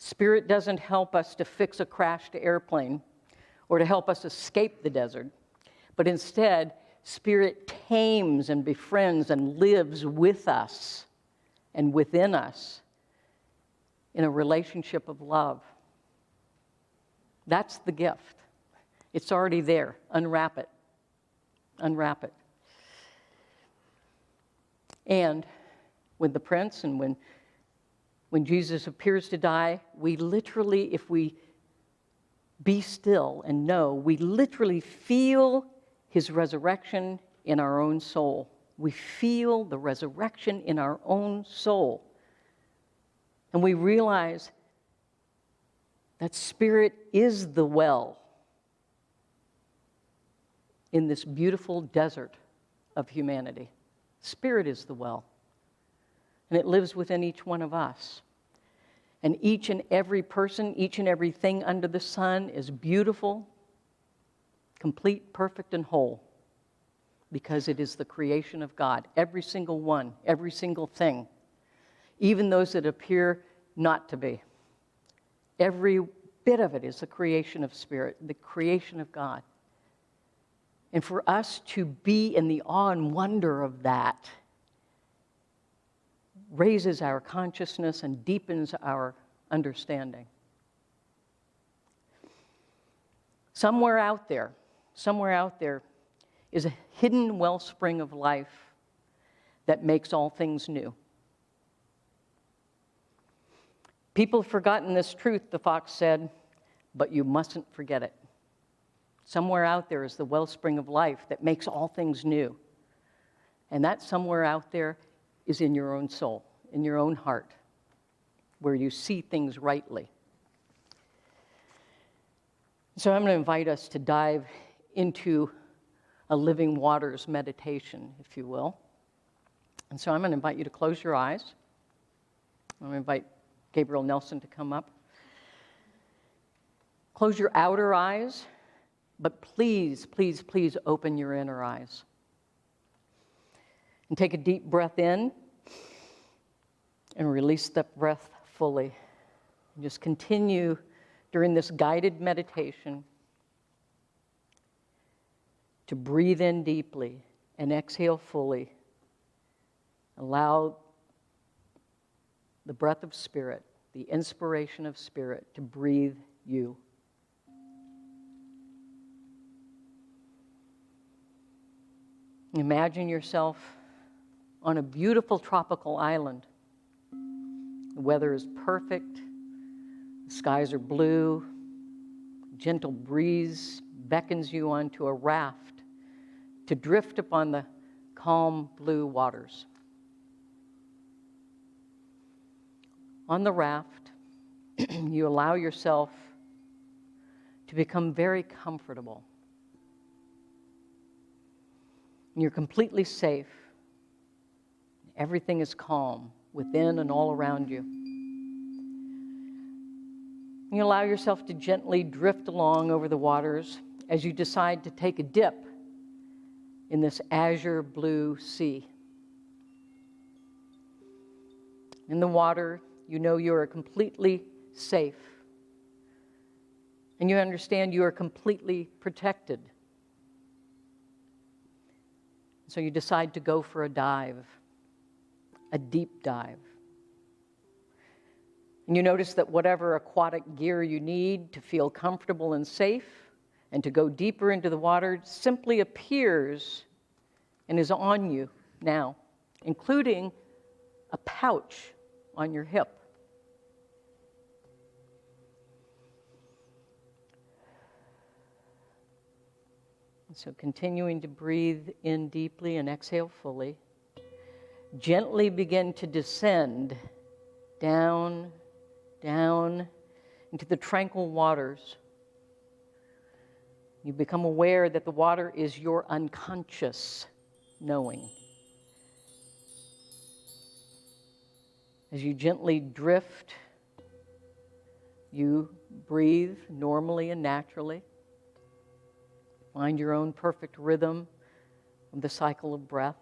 Spirit doesn't help us to fix a crashed airplane or to help us escape the desert, but instead, Spirit tames and befriends and lives with us and within us in a relationship of love. That's the gift. It's already there. Unwrap it. Unwrap it. And with the prince and when Jesus appears to die, we literally, if we be still and know, we literally feel his resurrection in our own soul. We feel the resurrection in our own soul. And we realize that Spirit is the well in this beautiful desert of humanity. Spirit is the well. And it lives within each one of us. And each and every person, each and everything under the sun is beautiful, complete, perfect, and whole. Because it is the creation of God. Every single one, every single thing. Even those that appear not to be. Every bit of it is the creation of Spirit, the creation of God. And for us to be in the awe and wonder of that raises our consciousness and deepens our understanding. Somewhere out there is a hidden wellspring of life that makes all things new. People have forgotten this truth, the fox said, but you mustn't forget it. Somewhere out there is the wellspring of life that makes all things new. And that somewhere out there is in your own soul, in your own heart, where you see things rightly. So I'm going to invite us to dive into a living waters meditation, if you will. And so I'm going to invite you to close your eyes. I'm going to invite Gabriel Nelson to come up. Close your outer eyes, but please, please, please open your inner eyes. And take a deep breath in and release that breath fully. And just continue during this guided meditation to breathe in deeply and exhale fully. Allow the breath of Spirit, the inspiration of Spirit, to breathe you. Imagine yourself on a beautiful tropical island. The weather is perfect, the skies are blue, a gentle breeze beckons you onto a raft to drift upon the calm blue waters. On the raft, you allow yourself to become very comfortable. You're completely safe. Everything is calm within and all around you. You allow yourself to gently drift along over the waters as you decide to take a dip in this azure blue sea. In the water, you know you are completely safe. And you understand you are completely protected. So you decide to go for a dive, a deep dive. And you notice that whatever aquatic gear you need to feel comfortable and safe and to go deeper into the water simply appears and is on you now, including a pouch on your hip. So continuing to breathe in deeply and exhale fully. Gently begin to descend down, down into the tranquil waters. You become aware that the water is your unconscious knowing. As you gently drift, you breathe normally and naturally. Find your own perfect rhythm of the cycle of breath.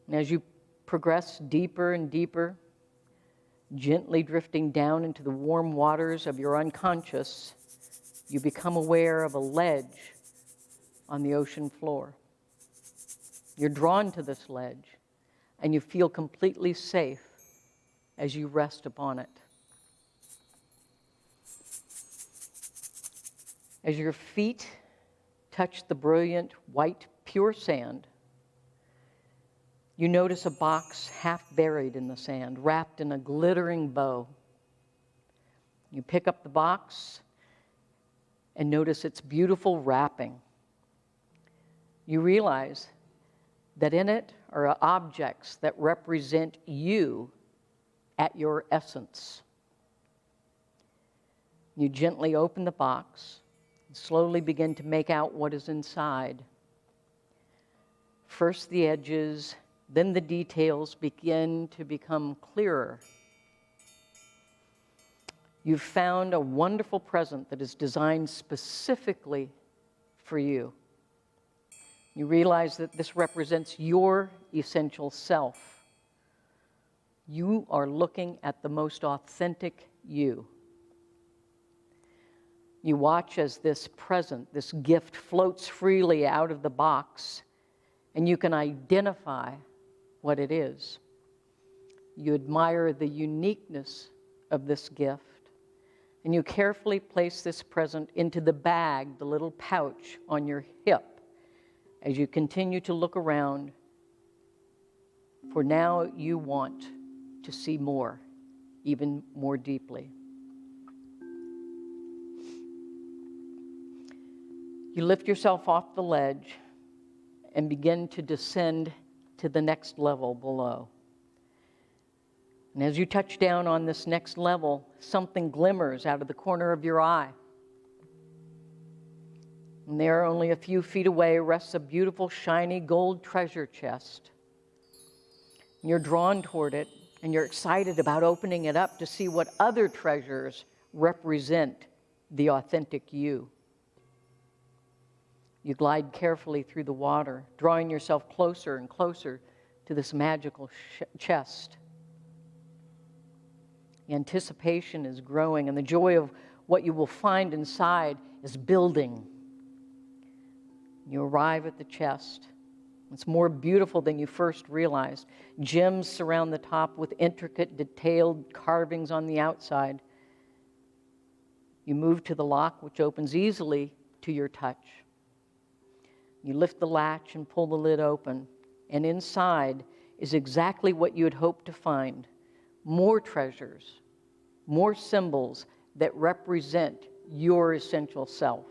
And as you progress deeper and deeper, gently drifting down into the warm waters of your unconscious, you become aware of a ledge on the ocean floor. You're drawn to this ledge, and you feel completely safe as you rest upon it. As your feet touch the brilliant white pure sand, you notice a box half buried in the sand, wrapped in a glittering bow. You pick up the box and notice its beautiful wrapping. You realize that in it are objects that represent you at your essence. You gently open the box, slowly begin to make out what is inside. First the edges, then the details begin to become clearer. You've found a wonderful present that is designed specifically for you. You realize that this represents your essential self. You are looking at the most authentic you. You watch as this present, this gift, floats freely out of the box, and you can identify what it is. You admire the uniqueness of this gift, and you carefully place this present into the bag, the little pouch on your hip, as you continue to look around, for now you want to see more. even more deeply. You lift yourself off the ledge and begin to descend to the next level below. And as you touch down on this next level, something glimmers out of the corner of your eye. And there, only a few feet away, rests a beautiful, shiny gold treasure chest. And you're drawn toward it, and you're excited about opening it up to see what other treasures represent the authentic you. You glide carefully through the water, drawing yourself closer and closer to this magical chest. The anticipation is growing, and the joy of what you will find inside is building. You arrive at the chest. It's more beautiful than you first realized. Gems surround the top with intricate, detailed carvings on the outside. You move to the lock, which opens easily to your touch. You lift the latch and pull the lid open, and inside is exactly what you had hoped to find. More treasures, more symbols that represent your essential self.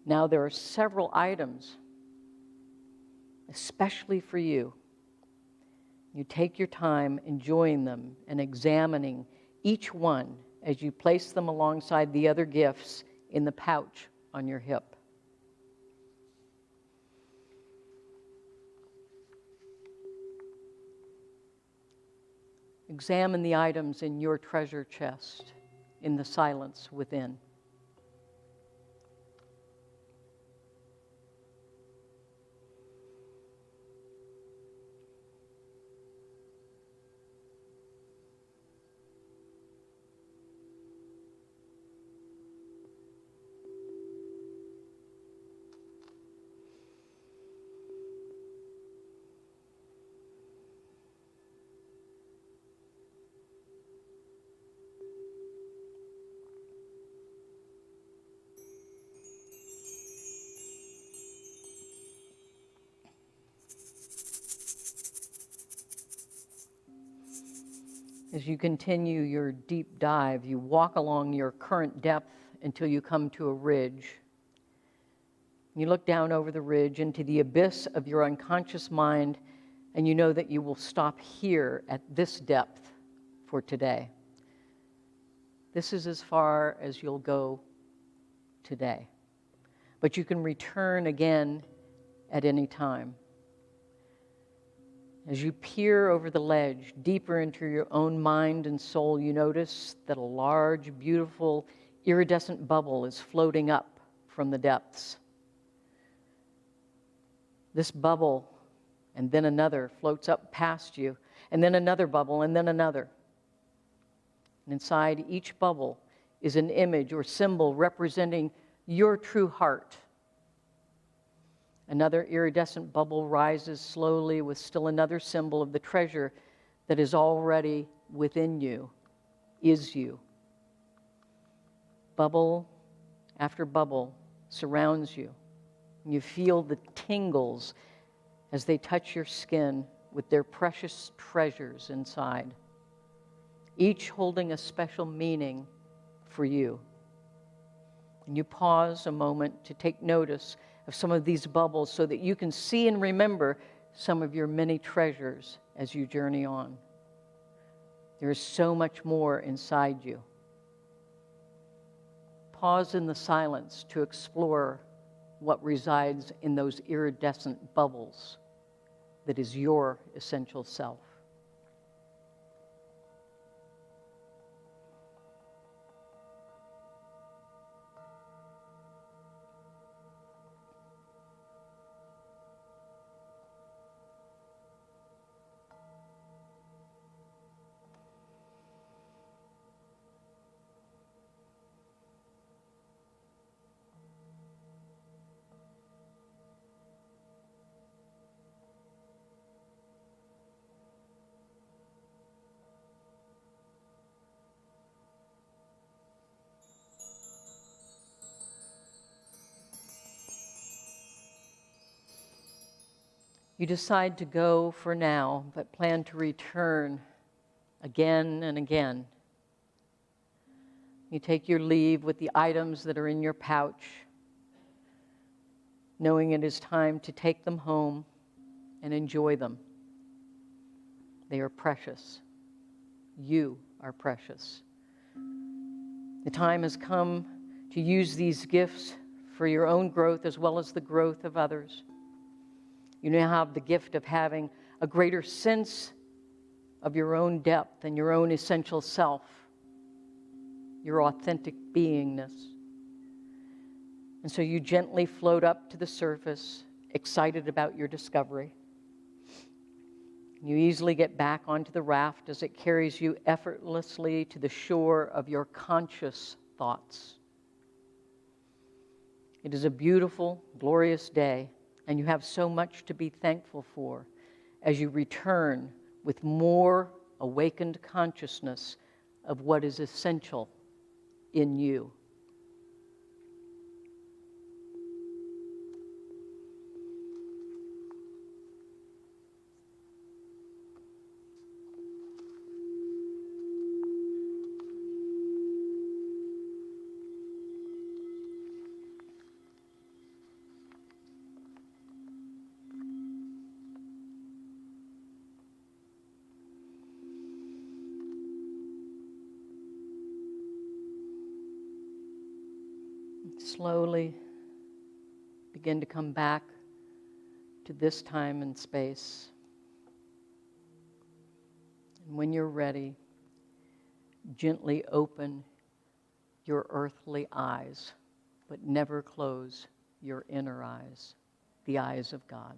Now there are several items, especially for you. You take your time enjoying them and examining each one as you place them alongside the other gifts in the pouch on your hip. Examine the items in your treasure chest in the silence within. As you continue your deep dive, you walk along your current depth until you come to a ridge. You look down over the ridge into the abyss of your unconscious mind, and you know that you will stop here at this depth for today. This is as far as you'll go today. But you can return again at any time. As you peer over the ledge, deeper into your own mind and soul, you notice that a large, beautiful, iridescent bubble is floating up from the depths. This bubble, and then another, floats up past you, and then another bubble, and then another. And inside each bubble is an image or symbol representing your true heart. Another iridescent bubble rises slowly with still another symbol of the treasure that is already within you, is you. Bubble after bubble surrounds you, and you feel the tingles as they touch your skin with their precious treasures inside, each holding a special meaning for you. And you pause a moment to take notice of some of these bubbles so that you can see and remember some of your many treasures as you journey on. There is so much more inside you. Pause in the silence to explore what resides in those iridescent bubbles that is your essential self. You decide to go for now, but plan to return again and again. You take your leave with the items that are in your pouch, knowing it is time to take them home and enjoy them. They are precious. You are precious. The time has come to use these gifts for your own growth as well as the growth of others. You now have the gift of having a greater sense of your own depth and your own essential self, your authentic beingness. And so you gently float up to the surface, excited about your discovery. You easily get back onto the raft as it carries you effortlessly to the shore of your conscious thoughts. It is a beautiful, glorious day, and you have so much to be thankful for as you return with more awakened consciousness of what is essential in you. Slowly begin to come back to this time and space. And when you're ready, gently open your earthly eyes, but never close your inner eyes, the eyes of God.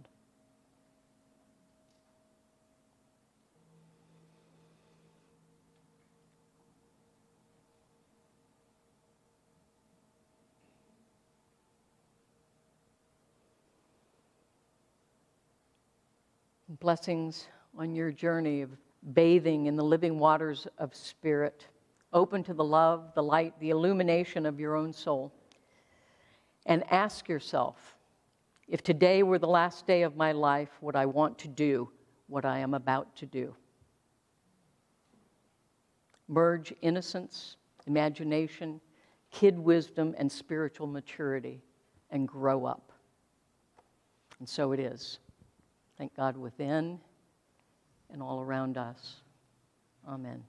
Blessings on your journey of bathing in the living waters of spirit, open to the love, the light, the illumination of your own soul. And ask yourself, if today were the last day of my life, would I want to do what I am about to do? Merge innocence, imagination, kid wisdom, and spiritual maturity, and grow up. And so it is. Thank God within and all around us. Amen.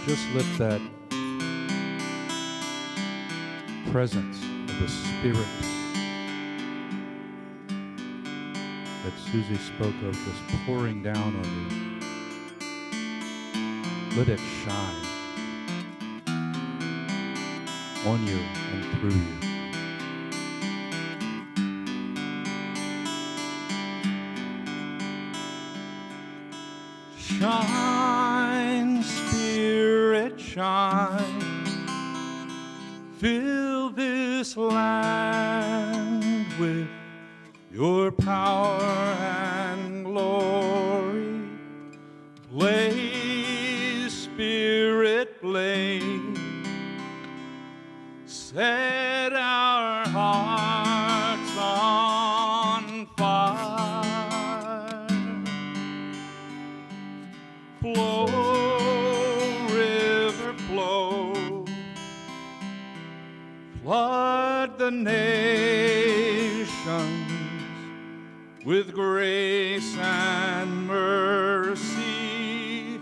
Just let that presence of the Spirit that Susie spoke of just pouring down on you, let it shine on you and through you. Shine, Spirit, shine. Fill this land with your power and glory. Blaze, Spirit, blaze. Set our hearts on fire. Flow, river, flow. Flood the nations with grace and mercy.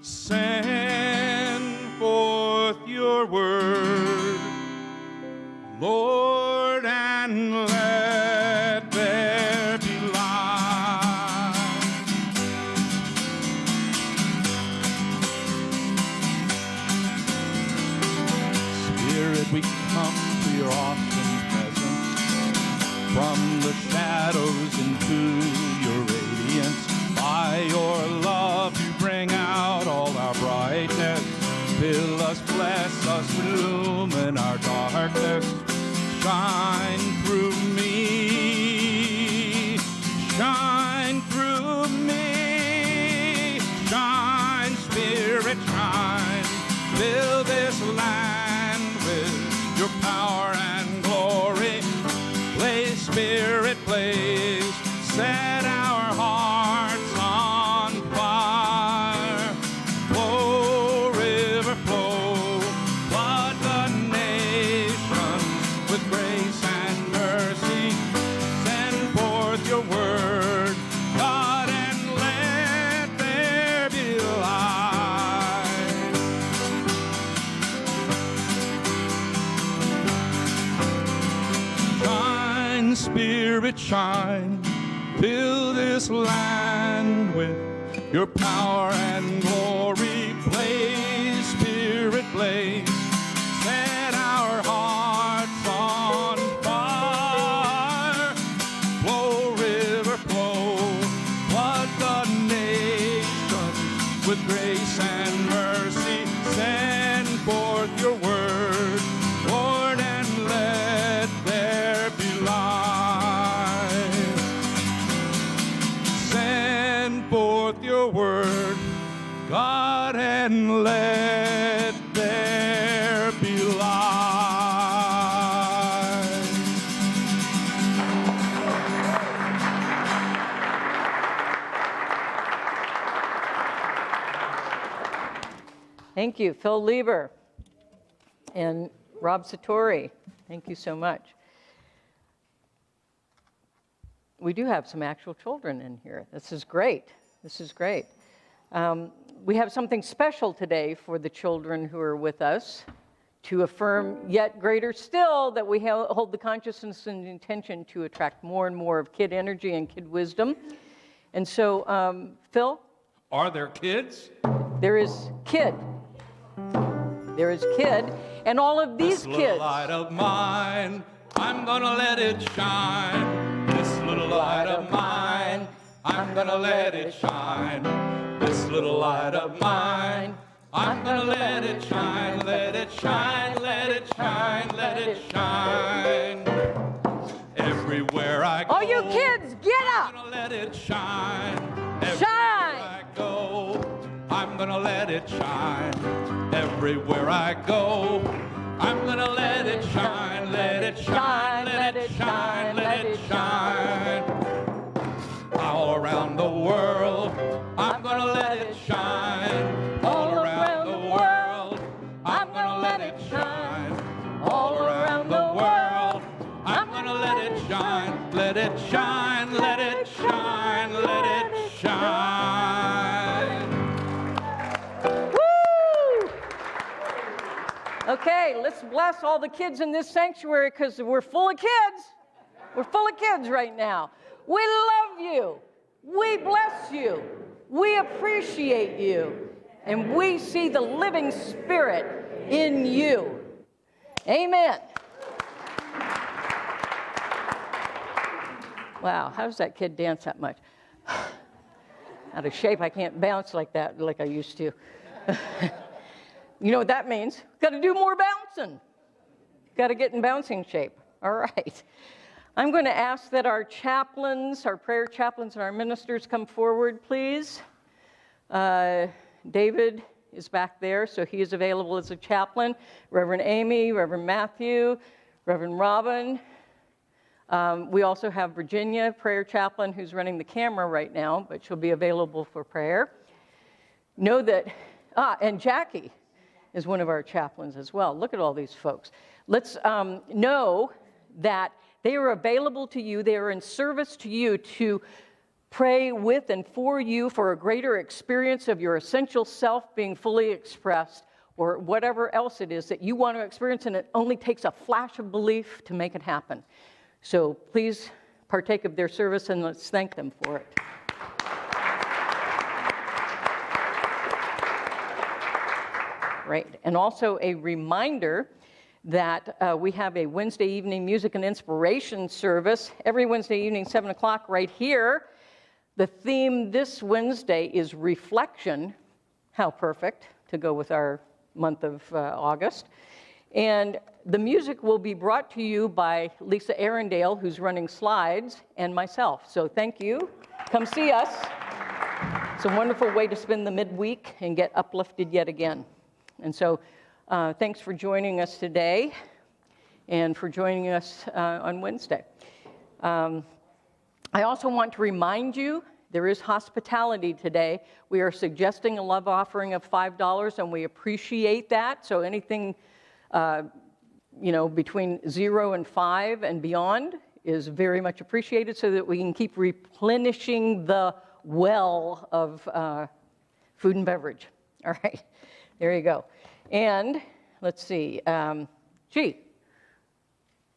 Send forth your word, Lord, and let there be light. Spirit, we come to your awesome presence. From the shadows into your radiance. By your love you bring out all our brightness. Fill us, bless us, illumine our darkness. Shine through me. Shine through me. Shine, Spirit, shine. Fill this land with your power and glory. Blaze, Spirit, blaze. Set our hearts on fire. Flow, river, flow. Flood the nations with grace and mercy. Send forth your word, God, and let there be light. Shine, Spirit, shine. Fill this land with your power and glory. Blaze, Spirit, blaze. Set our hearts on fire. Flow, river, flow. Flood the nations with grace and mercy. Send forth your word, Lord, and let there be light. Send forth your word, God, and let there be light. Thank you, Phil Lieber and Rob Satori. Thank you so much. We do have some actual children in here. This is great. This is great. We have something special today for the children who are with us to affirm yet greater still that we hold the consciousness and intention to attract more and more of kid energy and kid wisdom. And so, Phil? Are there kids? There is kid. There is kid. And all of these This little kids. light of mine, I'm gonna let it shine. This little light of mine, I'm gonna let it shine. This little light of mine, I'm gonna let it shine, let it shine, let it shine, let it shine. Everywhere I go, All you kids, get I'm up! gonna let it shine. Everywhere Shine! I go, I'm gonna let it shine. Everywhere I go, I'm gonna let it shine, let it shine, let it shine, let it shine. All around the world, I'm gonna let it shine. All around the world, I'm gonna let it shine. All around the world, I'm gonna let it shine, let it shine, let it shine, let it shine. Woo! Okay, let's bless all the kids in this sanctuary because we're full of kids. We're full of kids right now. We love you. We bless you. We appreciate you. And we see the living spirit in you. Amen. Wow, how does that kid dance that much? Out of shape, I can't bounce like that like I used to. You know what that means? Got to do more bouncing. Got to get in bouncing shape. All right. I'm going to ask that our chaplains, our prayer chaplains and our ministers come forward, please. David is back there, so he is available as a chaplain. Reverend Amy, Reverend Matthew, Reverend Robin. We also have Virginia, prayer chaplain, who's running the camera right now, but she'll be available for prayer. Know that, and Jackie is one of our chaplains as well. Look at all these folks. Let's know that they are available to you. They are in service to you to pray with and for you for a greater experience of your essential self being fully expressed, or whatever else it is that you want to experience, and it only takes a flash of belief to make it happen. So please partake of their service, and let's thank them for it. Right, and also a reminder that we have a Wednesday evening music and inspiration service every Wednesday evening, 7 o'clock, right here. The theme this Wednesday is reflection. How perfect to go with our month of August. And the music will be brought to you by Lisa Arundale, who's running slides, and myself. So thank you. Come see us. It's a wonderful way to spend the midweek and get uplifted yet again. And so thanks for joining us today and for joining us on Wednesday. I also want to remind you there is hospitality today. We are suggesting a love offering of $5, and we appreciate that. So anything between 0 and 5 and beyond is very much appreciated so that we can keep replenishing the well of food and beverage. All right, there you go. And let's see,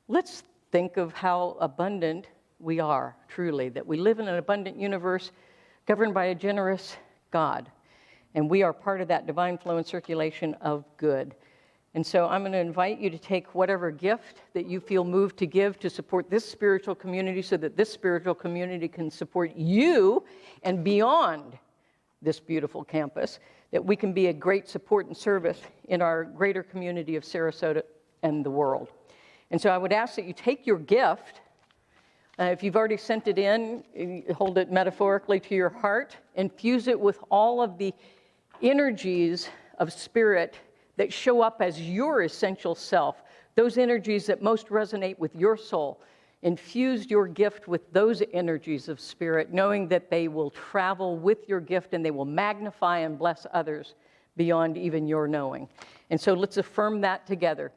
let's think of how abundant we are, truly, that we live in an abundant universe governed by a generous God. And we are part of that divine flow and circulation of good. And so I'm going to invite you to take whatever gift that you feel moved to give to support this spiritual community so that this spiritual community can support you and beyond this beautiful campus, that we can be a great support and service in our greater community of Sarasota and the world. And so I would ask that you take your gift. If you've already sent it in, hold it metaphorically to your heart, infuse it with all of the energies of spirit that show up as your essential self, those energies that most resonate with your soul. Infuse your gift with those energies of spirit, knowing that they will travel with your gift and they will magnify and bless others beyond even your knowing. And so let's affirm that together.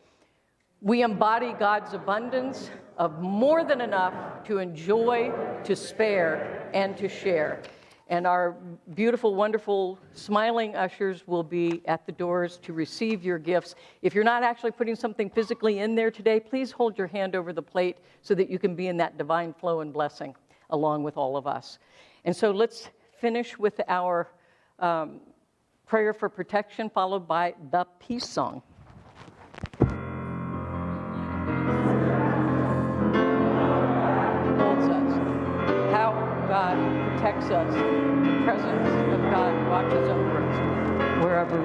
We embody God's abundance of more than enough to enjoy, to spare, and to share. And our beautiful, wonderful, smiling ushers will be at the doors to receive your gifts. If you're not actually putting something physically in there today, please hold your hand over the plate so that you can be in that divine flow and blessing along with all of us. And so let's finish with our prayer for protection, followed by the peace song. How God protects us. The presence of God watches over us wherever